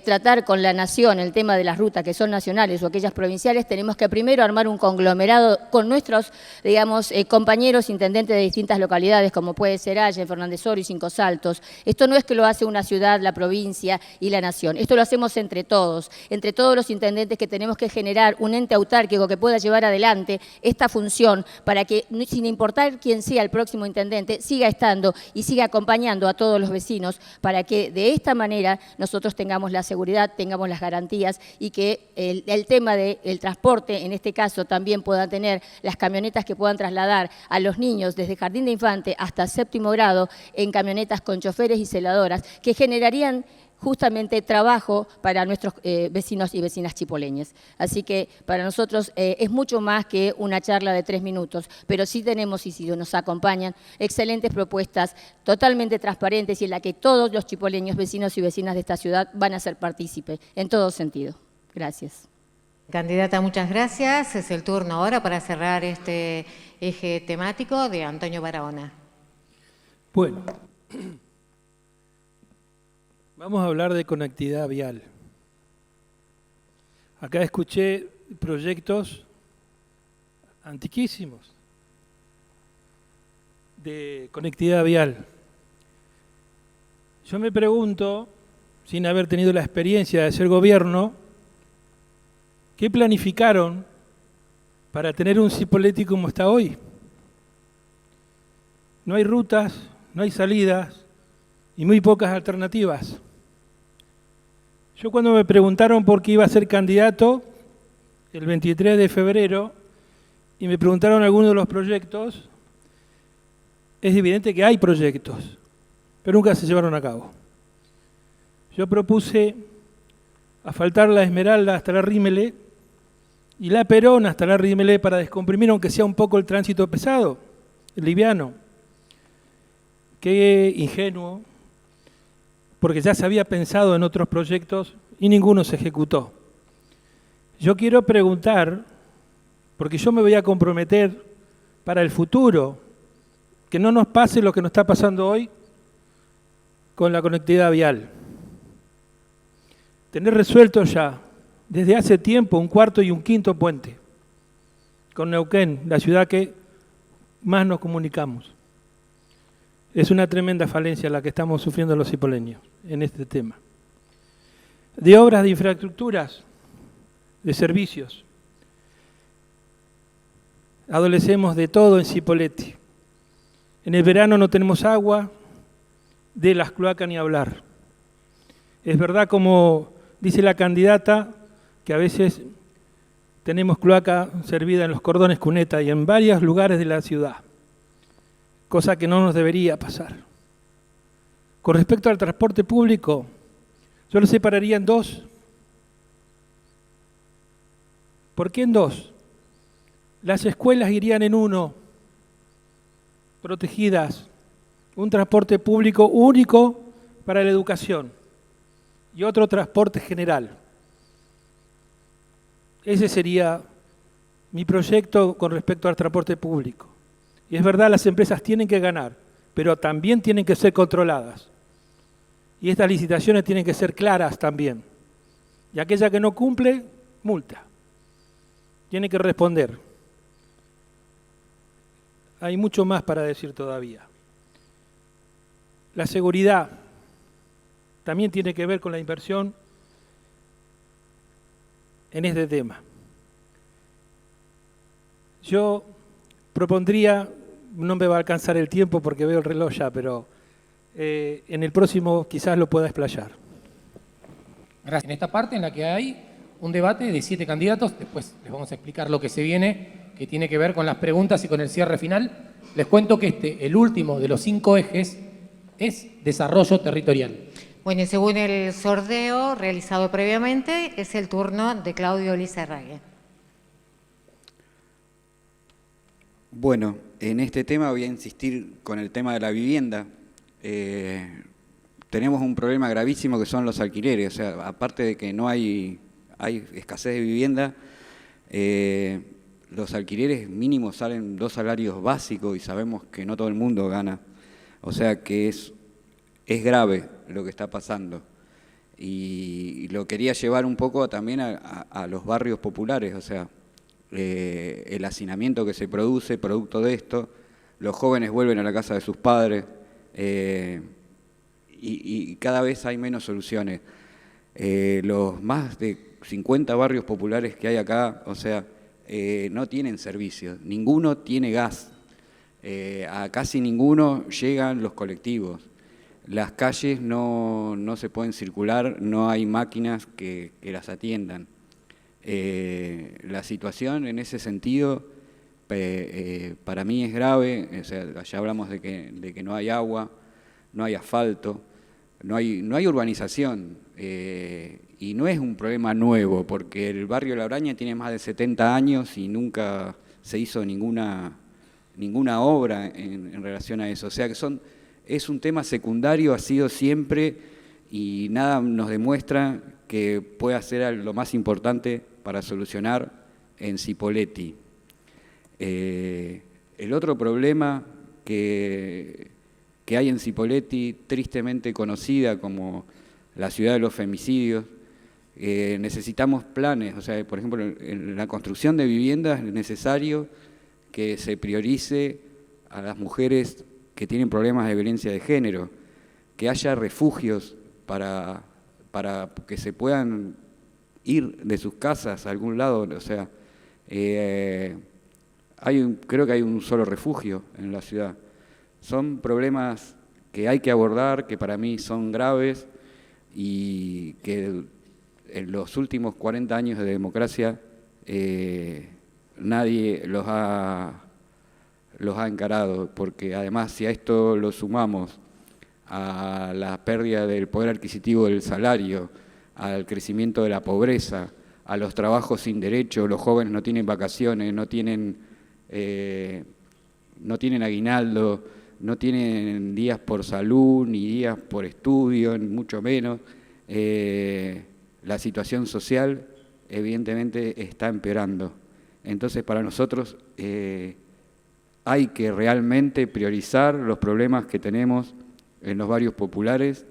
tratar con la nación el tema de las rutas que son nacionales o aquellas provinciales, tenemos que primero armar un conglomerado con nuestros, digamos, compañeros intendentes de distintas localidades, como puede ser Allen, Fernández Oro y Cinco Saltos. Esto no es que lo hace una ciudad, la provincia y la nación. Esto lo hacemos entre todos los intendentes que tenemos que generar un ente autárquico que pueda llevar adelante esta función para que, sin importar quién sea el próximo intendente, siga estando y siga acompañando a todos los vecinos para que de esta manera nosotros tengamos la seguridad, tengamos las garantías y que el tema del transporte, en este caso, también puedan tener las camionetas que puedan trasladar a los niños desde jardín de infante hasta séptimo grado en camionetas con choferes y celadoras que generarían justamente trabajo para nuestros vecinos y vecinas chipoleñas. Así que para nosotros es mucho más que una charla de 3 minutos, pero sí tenemos, y si nos acompañan, excelentes propuestas totalmente transparentes y en la que todos los chipoleños, vecinos y vecinas de esta ciudad van a ser partícipes, en todo sentido. Gracias. Candidata, muchas gracias. Es el turno ahora para cerrar este eje temático de Antonio Barahona. Bueno. Vamos a hablar de conectividad vial. Acá escuché proyectos antiquísimos de conectividad vial. Yo me pregunto, sin haber tenido la experiencia de ser gobierno, ¿qué planificaron para tener un Cipolletti como está hoy? No hay rutas, no hay salidas y muy pocas alternativas. Yo cuando me preguntaron por qué iba a ser candidato, el 23 de febrero, y me preguntaron algunos de los proyectos, es evidente que hay proyectos, pero nunca se llevaron a cabo. Yo propuse asfaltar la Esmeralda hasta la Rímele y la Perón hasta la Rímele para descomprimir, aunque sea un poco el tránsito pesado, el liviano. Qué ingenuo, porque ya se había pensado en otros proyectos y ninguno se ejecutó. Yo quiero preguntar, porque yo me voy a comprometer para el futuro, que no nos pase lo que nos está pasando hoy con la conectividad vial. Tener resuelto ya, desde hace tiempo, un cuarto y un quinto puente con Neuquén, la ciudad que más nos comunicamos. Es una tremenda falencia la que estamos sufriendo los cipoleños en este tema. De obras de infraestructuras, de servicios. Adolecemos de todo en Cipolletti. En el verano no tenemos agua, de las cloacas ni hablar. Es verdad, como dice la candidata, que a veces tenemos cloaca servida en los cordones cuneta y en varios lugares de la ciudad, cosa que no nos debería pasar. Con respecto al transporte público, Yo lo separaría en dos. ¿Por qué en dos? Las escuelas irían en uno, protegidas, un transporte público único para la educación y otro transporte general. Ese sería mi proyecto con respecto al transporte público. Y es verdad, las empresas tienen que ganar, pero también tienen que ser controladas. Y estas licitaciones tienen que ser claras también. Y aquella que no cumple, multa. Tiene que responder. Hay mucho más para decir todavía. La seguridad también tiene que ver con la inversión en este tema. Yo propondría, no me va a alcanzar el tiempo porque veo el reloj ya, pero en el próximo quizás lo pueda explayar. Gracias. En esta parte en la que hay un debate de 7 candidatos, después les vamos a explicar lo que se viene, que tiene que ver con las preguntas y con el cierre final. Les cuento que el último de los 5 ejes es desarrollo territorial. Bueno, y según el sorteo realizado previamente, es el turno de Claudio Lizarrague. Bueno, en este tema voy a insistir con el tema de la vivienda. Tenemos un problema gravísimo que son los alquileres. O sea, aparte de que no hay escasez de vivienda, los alquileres mínimos salen 2 salarios básicos y sabemos que no todo el mundo gana. O sea que es grave lo que está pasando. Y lo quería llevar un poco también a los barrios populares, o sea, el hacinamiento que se produce producto de esto, los jóvenes vuelven a la casa de sus padres y cada vez hay menos soluciones. Los más de 50 barrios populares que hay acá, o sea, no tienen servicios, ninguno tiene gas, a casi ninguno llegan los colectivos, las calles no se pueden circular, no hay máquinas que las atiendan. La situación en ese sentido para mí es grave, o sea, ya hablamos de que no hay agua, no hay asfalto, no hay urbanización y no es un problema nuevo porque el barrio La Braña tiene más de 70 años y nunca se hizo ninguna obra en relación a eso, o sea que es un tema secundario, ha sido siempre y nada nos demuestra que pueda ser lo más importante para solucionar en Cipolletti. El otro problema que hay en Cipolletti, tristemente conocida como la ciudad de los femicidios, necesitamos planes, o sea, por ejemplo, en la construcción de viviendas es necesario que se priorice a las mujeres que tienen problemas de violencia de género, que haya refugios para que se puedan ir de sus casas a algún lado, o sea, creo que hay un solo refugio en la ciudad. Son problemas que hay que abordar, que para mí son graves y que en los últimos 40 años de democracia nadie los ha encarado, porque además si a esto lo sumamos a la pérdida del poder adquisitivo del salario, al crecimiento de la pobreza, a los trabajos sin derecho, los jóvenes no tienen vacaciones, no tienen aguinaldo, no tienen días por salud, ni días por estudio, ni mucho menos. La situación social evidentemente está empeorando. Entonces para nosotros hay que realmente priorizar los problemas que tenemos en los barrios populares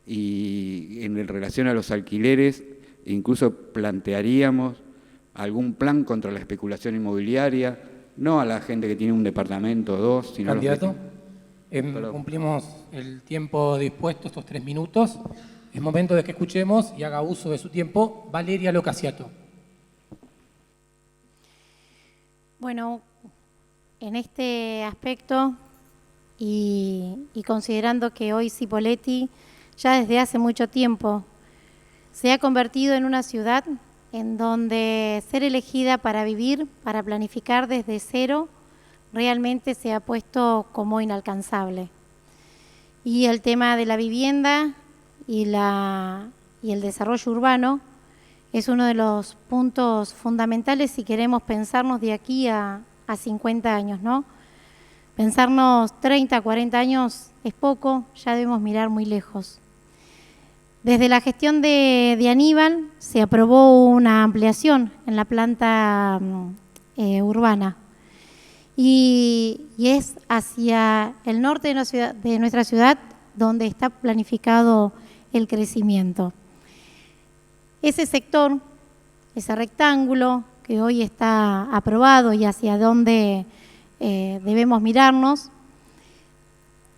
y en relación a los alquileres, incluso plantearíamos algún plan contra la especulación inmobiliaria, no a la gente que tiene un departamento o dos, sino ¿Candidato? Cumplimos el tiempo dispuesto, estos 3 minutos. Es momento de que escuchemos y haga uso de su tiempo Valeria Locasiato. Bueno, en este aspecto y considerando que hoy Cipolletti ya desde hace mucho tiempo se ha convertido en una ciudad en donde ser elegida para vivir, para planificar desde cero, realmente se ha puesto como inalcanzable. Y el tema de la vivienda y la y el desarrollo urbano es uno de los puntos fundamentales si queremos pensarnos de aquí a 50 años, ¿no? Pensarnos 30, 40 años es poco, ya debemos mirar muy lejos. Desde la gestión de Aníbal se aprobó una ampliación en la planta urbana y es hacia el norte de nuestra ciudad donde está planificado el crecimiento. Ese sector, ese rectángulo que hoy está aprobado y hacia donde debemos mirarnos,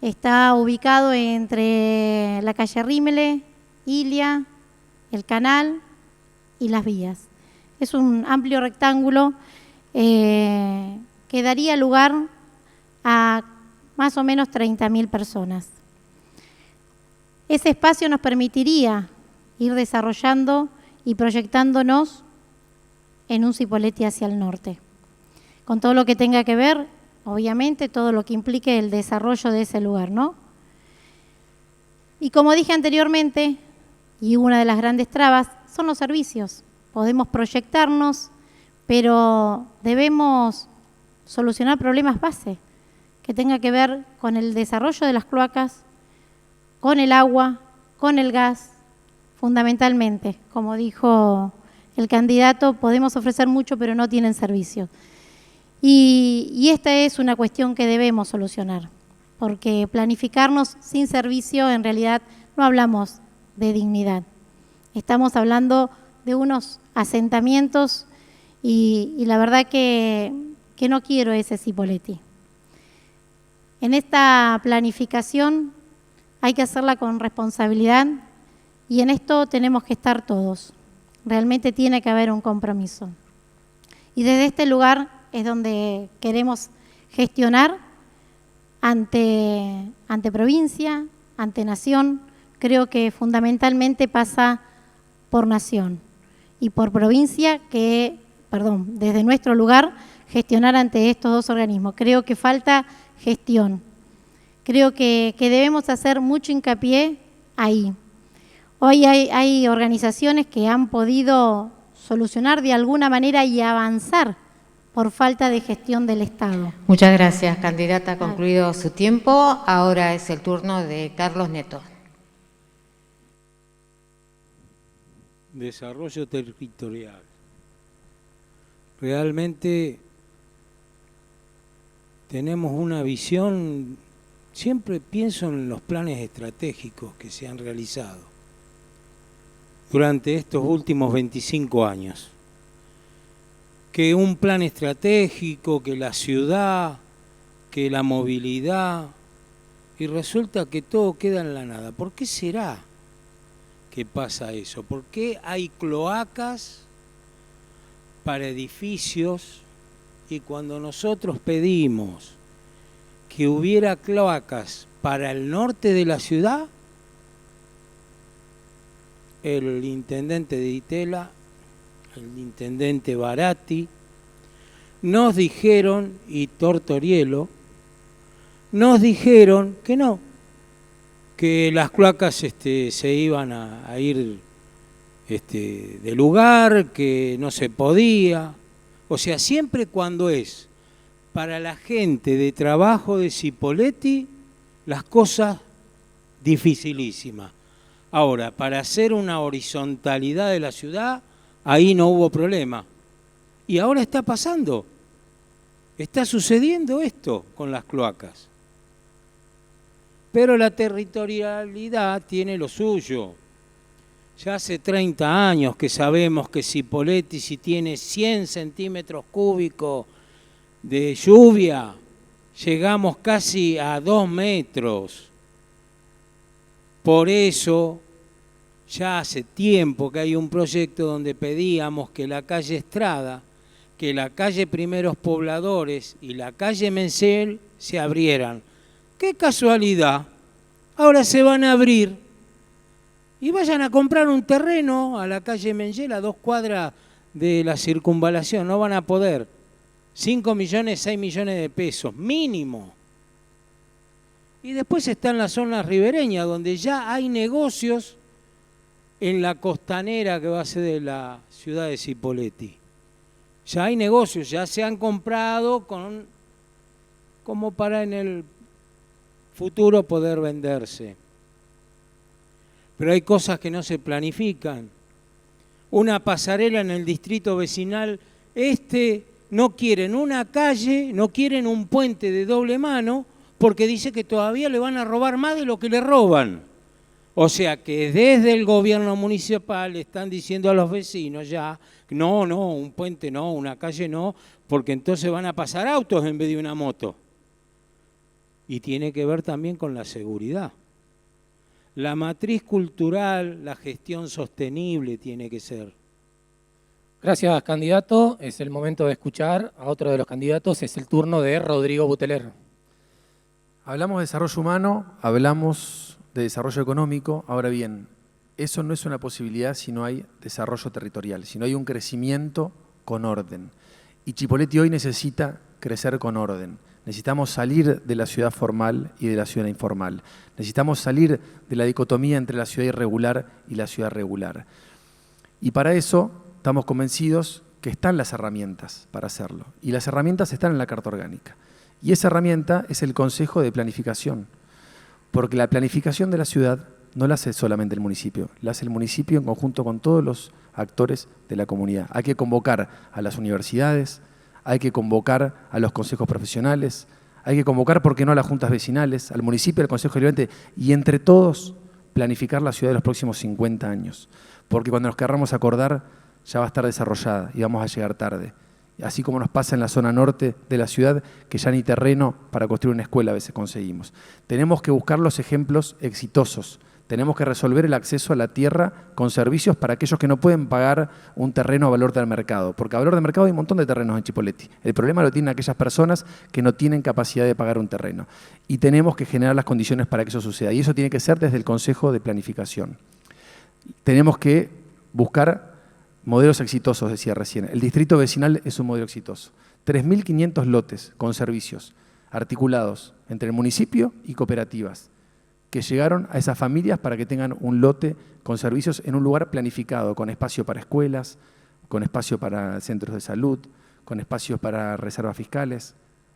está ubicado entre la calle Rímele, Ilia, el canal y las vías. Es un amplio rectángulo que daría lugar a más o menos 30.000 personas. Ese espacio nos permitiría ir desarrollando y proyectándonos en un Cipolletti hacia el norte, con todo lo que tenga que ver, obviamente, todo lo que implique el desarrollo de ese lugar, ¿no? Y como dije anteriormente, y una de las grandes trabas son los servicios. Podemos proyectarnos, pero debemos solucionar problemas base que tenga que ver con el desarrollo de las cloacas, con el agua, con el gas, fundamentalmente. Como dijo el candidato, podemos ofrecer mucho, pero no tienen servicio. Y esta es una cuestión que debemos solucionar, porque planificarnos sin servicio, en realidad no hablamos de dignidad. Estamos hablando de unos asentamientos y la verdad que no quiero ese Cipolletti. En esta planificación hay que hacerla con responsabilidad y en esto tenemos que estar todos. Realmente tiene que haber un compromiso. Y desde este lugar es donde queremos gestionar ante provincia, ante nación. Creo que fundamentalmente pasa por nación y por provincia desde nuestro lugar, gestionar ante estos dos organismos. Creo que falta gestión. Creo que debemos hacer mucho hincapié ahí. Hoy hay organizaciones que han podido solucionar de alguna manera y avanzar por falta de gestión del Estado. Muchas gracias, candidata. Ha concluido su tiempo. Ahora es el turno de Carlos Neto. Desarrollo territorial. Realmente tenemos una visión, siempre pienso en los planes estratégicos que se han realizado durante estos últimos 25 años. Que un plan estratégico, que la ciudad, que la movilidad, y resulta que todo queda en la nada. ¿Por qué será que pasa eso? ¿Por qué hay cloacas para edificios y cuando nosotros pedimos que hubiera cloacas para el norte de la ciudad, el intendente de Itela, el intendente Baratti, nos dijeron, y Tortorielo, nos dijeron que no, que las cloacas se iban a ir de lugar, que no se podía. O sea, siempre cuando es para la gente de trabajo de Cipolletti, las cosas dificilísimas. Ahora, para hacer una horizontalidad de la ciudad, ahí no hubo problema. Y ahora está pasando. Está sucediendo esto con las cloacas. Pero la territorialidad tiene lo suyo. Ya hace 30 años que sabemos que Cipolletti, si tiene 100 centímetros cúbicos de lluvia, llegamos casi a 2 metros. Por eso, ya hace tiempo que hay un proyecto donde pedíamos que la calle Estrada, que la calle Primeros Pobladores y la calle Mencel se abrieran. ¡Qué casualidad! Ahora se van a abrir y vayan a comprar un terreno a la calle Mencel a 2 cuadras de la circunvalación. No van a poder. 5 millones, 6 millones de pesos, mínimo. Y después están las zonas ribereñas, donde ya hay negocios en la costanera que va a ser de la ciudad de Cipolletti. Ya hay negocios, ya se han comprado como para en el futuro poder venderse. Pero hay cosas que no se planifican. Una pasarela en el distrito vecinal no quieren una calle, no quieren un puente de doble mano, porque dice que todavía le van a robar más de lo que le roban. O sea que desde el gobierno municipal están diciendo a los vecinos ya, no, un puente no, una calle no, porque entonces van a pasar autos en vez de una moto. Y tiene que ver también con la seguridad. La matriz cultural, la gestión sostenible tiene que ser. Gracias, candidato. Es el momento de escuchar a otro de los candidatos. Es el turno de Rodrigo Buteler. Hablamos de desarrollo humano, hablamos de desarrollo económico. Ahora bien, eso no es una posibilidad si no hay desarrollo territorial, si no hay un crecimiento con orden. Y Chipolletti hoy necesita crecer con orden. Necesitamos salir de la ciudad formal y de la ciudad informal. Necesitamos salir de la dicotomía entre la ciudad irregular y la ciudad regular. Y para eso estamos convencidos que están las herramientas para hacerlo. Y las herramientas están en la Carta Orgánica. Y esa herramienta es el Consejo de Planificación. Porque la planificación de la ciudad no la hace solamente el municipio, la hace el municipio en conjunto con todos los actores de la comunidad. Hay que convocar a las universidades, hay que convocar a los consejos profesionales, hay que convocar, ¿por qué no?, a las juntas vecinales, al municipio, al Consejo Deliberante, y entre todos planificar la ciudad de los próximos 50 años. Porque cuando nos querramos acordar, ya va a estar desarrollada y vamos a llegar tarde. Así como nos pasa en la zona norte de la ciudad, que ya ni terreno para construir una escuela a veces conseguimos. Tenemos que buscar los ejemplos exitosos. Tenemos que resolver el acceso a la tierra con servicios para aquellos que no pueden pagar un terreno a valor del mercado. Porque a valor de mercado hay un montón de terrenos en Chipolletti. El problema lo tienen aquellas personas que no tienen capacidad de pagar un terreno. Y tenemos que generar las condiciones para que eso suceda. Y eso tiene que ser desde el Consejo de Planificación. Tenemos que buscar modelos exitosos, decía recién. El distrito vecinal es un modelo exitoso. 3.500 lotes con servicios articulados entre el municipio y cooperativas que llegaron a esas familias para que tengan un lote con servicios en un lugar planificado, con espacio para escuelas, con espacio para centros de salud, con espacios para reservas fiscales,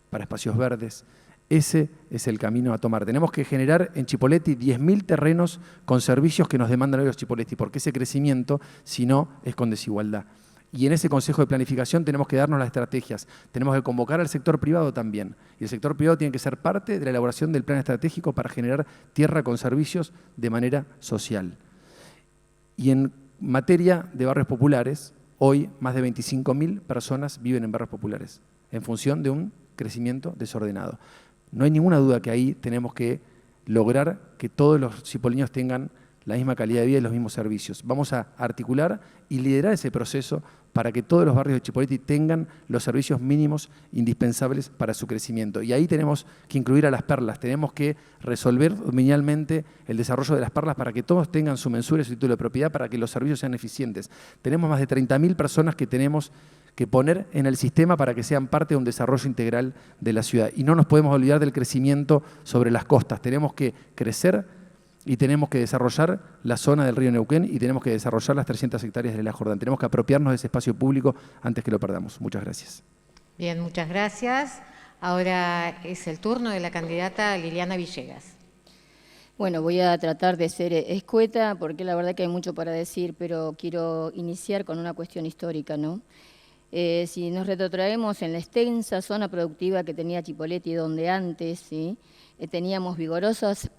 para espacios verdes. Ese es el camino a tomar. Tenemos que generar en Chipolletti 10.000 terrenos con servicios que nos demandan hoy los Chipolletti, porque ese crecimiento, si no, es con desigualdad. Y en ese Consejo de Planificación tenemos que darnos las estrategias. Tenemos que convocar al sector privado también. Y el sector privado tiene que ser parte de la elaboración del plan estratégico para generar tierra con servicios de manera social. Y en materia de barrios populares, hoy más de 25.000 personas viven en barrios populares, en función de un crecimiento desordenado. No hay ninguna duda que ahí tenemos que lograr que todos los cipoleños tengan la misma calidad de vida y los mismos servicios. Vamos a articular y liderar ese proceso para que todos los barrios de Chipolletti tengan los servicios mínimos indispensables para su crecimiento. Y ahí tenemos que incluir a las perlas, tenemos que resolver dominialmente el desarrollo de las perlas para que todos tengan su mensura y su título de propiedad, para que los servicios sean eficientes. Tenemos más de 30.000 personas que tenemos que poner en el sistema para que sean parte de un desarrollo integral de la ciudad. Y no nos podemos olvidar del crecimiento sobre las costas. Tenemos que crecer y tenemos que desarrollar la zona del río Neuquén y tenemos que desarrollar las 300 hectáreas de la Jordán. Tenemos que apropiarnos de ese espacio público antes que lo perdamos. Muchas gracias. Bien, muchas gracias. Ahora es el turno de la candidata Liliana Villegas. Bueno, voy a tratar de ser escueta porque la verdad que hay mucho para decir, pero quiero iniciar con una cuestión histórica, ¿no? Si nos retrotraemos en la extensa zona productiva que tenía Chipolletti, donde antes, ¿sí?, teníamos vigorosas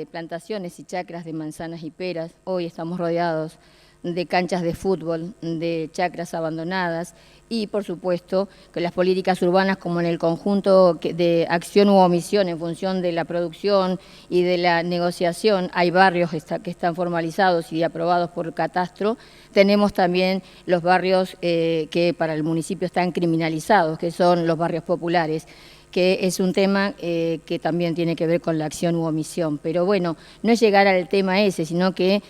plantaciones y chacras de manzanas y peras, hoy estamos rodeados de canchas de fútbol, de chacras abandonadas y, por supuesto, que las políticas urbanas, como en el conjunto de acción u omisión en función de la producción y de la negociación, hay barrios que están formalizados y aprobados por Catastro. Tenemos también los barrios que para el municipio están criminalizados, que son los barrios populares, que es un tema que también tiene que ver con la acción u omisión. Pero bueno, no es llegar al tema ese, sino que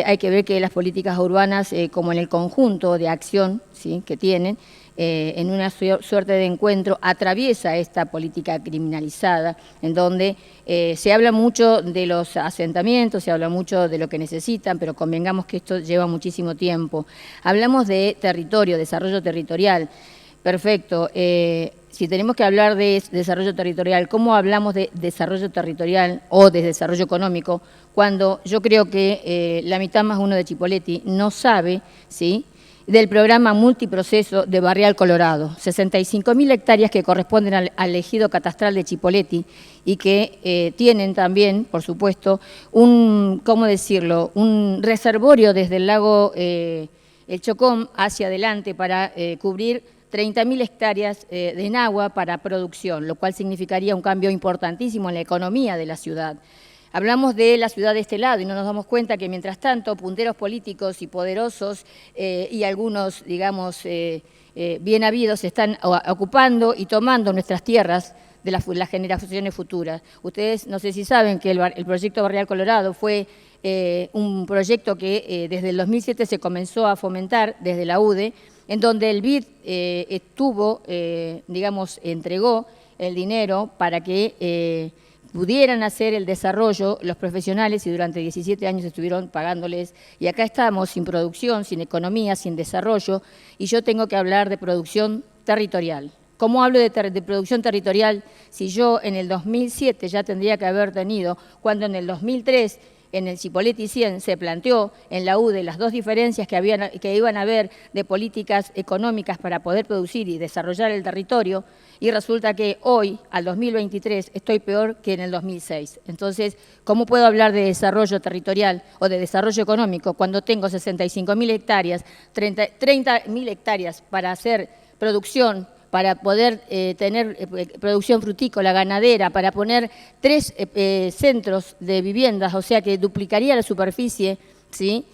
hay que ver que las políticas urbanas, como en el conjunto de acción, ¿sí?, que tienen, en una suerte de encuentro, atraviesa esta política criminalizada, en donde se habla mucho de los asentamientos, se habla mucho de lo que necesitan, pero convengamos que esto lleva muchísimo tiempo. Hablamos de territorio, desarrollo territorial. Perfecto. Si tenemos que hablar de desarrollo territorial, ¿cómo hablamos de desarrollo territorial o de desarrollo económico cuando yo creo que la mitad más uno de Chipoleti no sabe, ¿sí?, del programa multiproceso de Barrial Colorado? 65.000 hectáreas que corresponden al ejido catastral de Chipoleti y que tienen también, por supuesto, un reservorio desde el lago El Chocón hacia adelante para cubrir 30.000 hectáreas de agua para producción, lo cual significaría un cambio importantísimo en la economía de la ciudad. Hablamos de la ciudad de este lado y no nos damos cuenta que, mientras tanto, punteros políticos y poderosos y algunos, digamos, bien habidos están ocupando y tomando nuestras tierras de las generaciones futuras. Ustedes no sé si saben que el proyecto Barrial Colorado fue un proyecto que desde el 2007 se comenzó a fomentar desde la UDE, en donde el BID entregó el dinero para que pudieran hacer el desarrollo los profesionales, y durante 17 años estuvieron pagándoles, y acá estamos sin producción, sin economía, sin desarrollo, y yo tengo que hablar de producción territorial. ¿Cómo hablo de producción territorial si yo en el 2007 ya tendría que haber tenido, cuando en el 2003 en el Chipoleti 100 se planteó en la UDE las dos diferencias que iban a haber de políticas económicas para poder producir y desarrollar el territorio, y resulta que hoy, al 2023, estoy peor que en el 2006. Entonces, ¿cómo puedo hablar de desarrollo territorial o de desarrollo económico cuando tengo 65.000 hectáreas, 30.000 hectáreas para hacer producción, para poder tener producción frutícola, ganadera, para poner 3 centros de viviendas, o sea que duplicaría la superficie, ¿sí?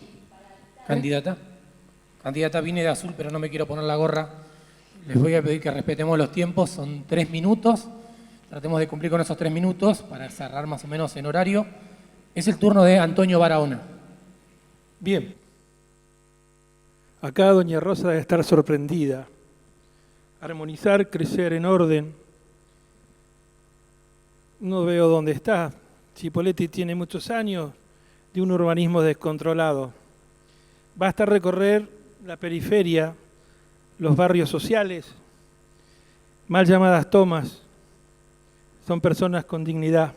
Candidata, vine de azul, pero no me quiero poner la gorra. Les voy a pedir que respetemos los tiempos, son 3 minutos. Tratemos de cumplir con esos 3 minutos para cerrar más o menos en horario. Es el turno de Antonio Barahona. Bien. Acá doña Rosa debe estar sorprendida. Armonizar, crecer en orden. No veo dónde está. Chipoleti tiene muchos años de un urbanismo descontrolado. Basta recorrer la periferia, los barrios sociales, mal llamadas tomas. Son personas con dignidad.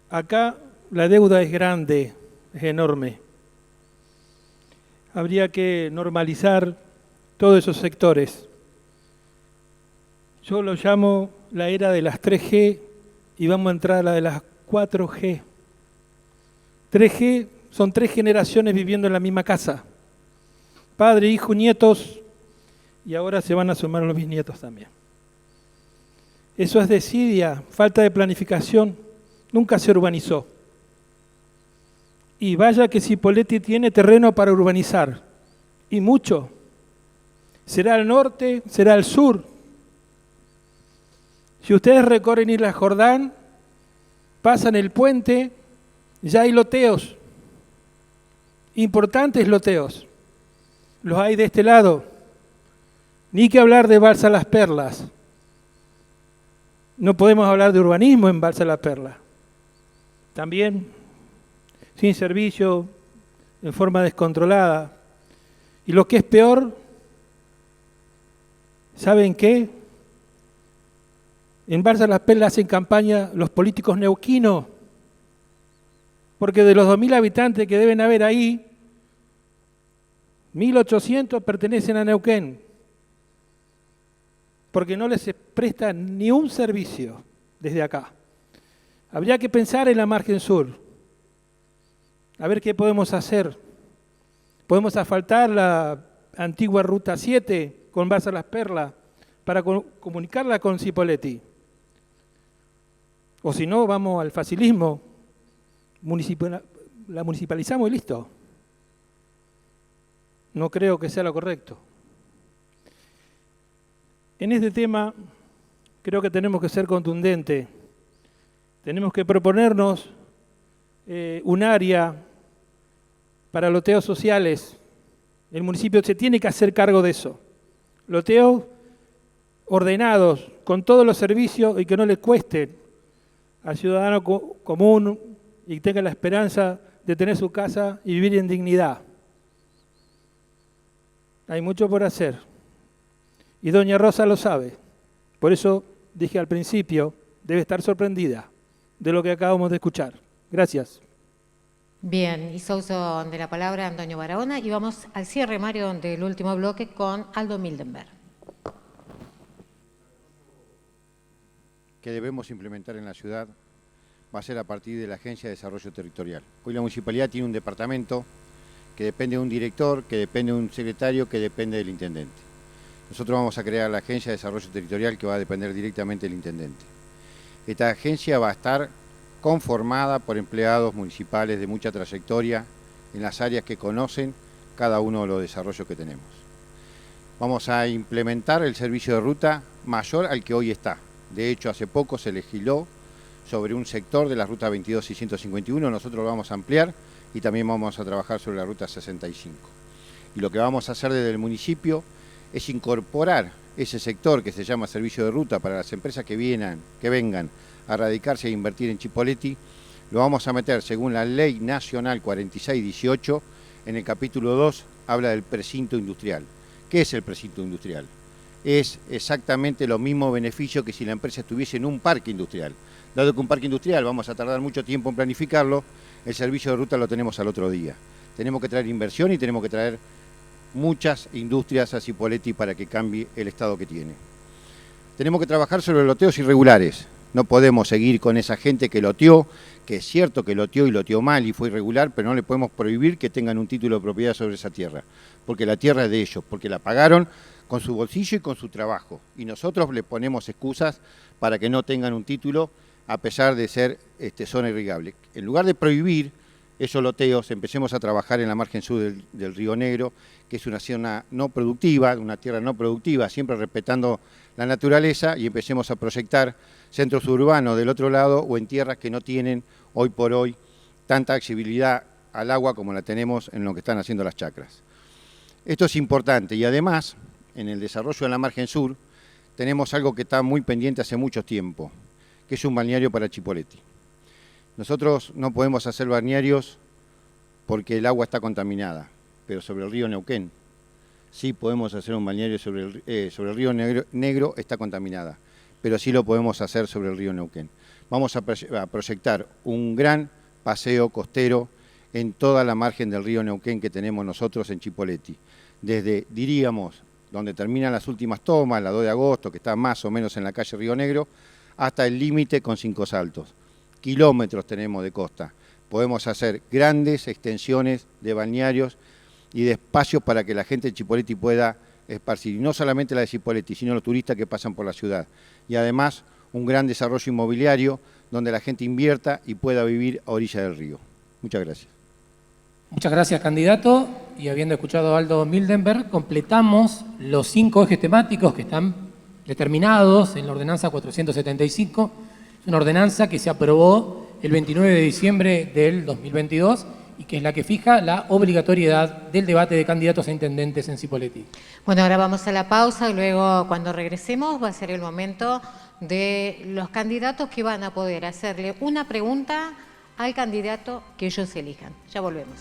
Acá la deuda es grande, es enorme. Habría que normalizar todos esos sectores. Yo lo llamo la era de las 3G y vamos a entrar a la de las 4G. 3G son 3 generaciones viviendo en la misma casa. Padre, hijo, nietos, y ahora se van a sumar los bisnietos también. Eso es desidia, falta de planificación, nunca se urbanizó. Y vaya que Chipoleti tiene terreno para urbanizar, y mucho. Será al norte, será al sur. Si ustedes recorren Isla Jordán, pasan el puente, ya hay loteos, importantes loteos. Los hay de este lado. Ni que hablar de Balsa Las Perlas. No podemos hablar de urbanismo en Balsa Las Perlas. También sin servicio, en forma descontrolada. Y lo que es peor, ¿saben qué? En Balsa Las Perlas hacen campaña los políticos neuquinos, porque de los 2.000 habitantes que deben haber ahí, 1.800 pertenecen a Neuquén, porque no les presta ni un servicio desde acá. Habría que pensar en la margen sur, a ver qué podemos hacer. Podemos asfaltar la antigua Ruta 7 con Balsa Las Perlas para comunicarla con Chipoleti. O si no, vamos al facilismo, la municipalizamos y listo. No creo que sea lo correcto. En este tema creo que tenemos que ser contundentes. Tenemos que proponernos un área para loteos sociales. El municipio se tiene que hacer cargo de eso. Loteos ordenados, con todos los servicios y que no le cuesten al ciudadano común y tenga la esperanza de tener su casa y vivir en dignidad. Hay mucho por hacer. Y doña Rosa lo sabe. Por eso dije al principio, debe estar sorprendida de lo que acabamos de escuchar. Gracias. Bien, hizo uso de la palabra Antonio Barahona y vamos al cierre, Mario, del último bloque con Aldo Mildenberg. Que debemos implementar en la ciudad va a ser a partir de la Agencia de Desarrollo Territorial. Hoy la municipalidad tiene un departamento que depende de un director, que depende de un secretario, que depende del intendente. Nosotros vamos a crear la Agencia de Desarrollo Territorial que va a depender directamente del intendente. Esta agencia va a estar conformada por empleados municipales de mucha trayectoria en las áreas que conocen cada uno de los desarrollos que tenemos. Vamos a implementar el servicio de ruta mayor al que hoy está. De hecho, hace poco se legisló sobre un sector de la ruta 22 y 151, nosotros lo vamos a ampliar y también vamos a trabajar sobre la ruta 65. Y lo que vamos a hacer desde el municipio es incorporar ese sector que se llama servicio de ruta para las empresas que vengan a radicarse e invertir en Chipoleti, lo vamos a meter según la Ley Nacional 4618, en el capítulo 2 habla del precinto industrial. ¿Qué es el precinto industrial? Es exactamente los mismos beneficios que si la empresa estuviese en un parque industrial. Dado que un parque industrial vamos a tardar mucho tiempo en planificarlo, el servicio de ruta lo tenemos al otro día. Tenemos que traer inversión y tenemos que traer muchas industrias a Cipolletti para que cambie el estado que tiene. Tenemos que trabajar sobre loteos irregulares. No podemos seguir con esa gente que loteó, que es cierto que loteó y loteó mal y fue irregular, pero no le podemos prohibir que tengan un título de propiedad sobre esa tierra, porque la tierra es de ellos, porque la pagaron con su bolsillo y con su trabajo. Y nosotros le ponemos excusas para que no tengan un título a pesar de ser zona irrigable. En lugar de prohibir esos loteos, empecemos a trabajar en la margen sur del Río Negro, que es una zona no productiva, una tierra no productiva, siempre respetando la naturaleza, y empecemos a proyectar centros urbanos del otro lado o en tierras que no tienen hoy por hoy tanta accesibilidad al agua como la tenemos en lo que están haciendo las chacras. Esto es importante y además, en el desarrollo de la margen sur, tenemos algo que está muy pendiente hace mucho tiempo, que es un balneario para Chipolletti. Nosotros no podemos hacer balnearios porque el agua está contaminada, pero sobre el río Neuquén sí podemos hacer un balneario sobre el río Negro está contaminada, pero sí lo podemos hacer sobre el río Neuquén. Vamos a proyectar un gran paseo costero en toda la margen del río Neuquén que tenemos nosotros en Chipolletti. Desde, diríamos, donde terminan las últimas tomas, la 2 de agosto, que está más o menos en la calle Río Negro, hasta el límite con Cinco Saltos. Kilómetros tenemos de costa. Podemos hacer grandes extensiones de balnearios y de espacios para que la gente de Chipolletti pueda esparcir. Y no solamente la de Chipolletti, sino los turistas que pasan por la ciudad. Y además, un gran desarrollo inmobiliario donde la gente invierta y pueda vivir a orilla del río. Muchas gracias. Muchas gracias, candidato. Y habiendo escuchado a Aldo Mildenberg, completamos los 5 ejes temáticos que están determinados en la ordenanza 475. Es una ordenanza que se aprobó el 29 de diciembre del 2022 y que es la que fija la obligatoriedad del debate de candidatos a intendentes en Cipolletti. Bueno, ahora vamos a la pausa y luego cuando regresemos va a ser el momento de los candidatos que van a poder hacerle una pregunta al candidato que ellos elijan. Ya volvemos.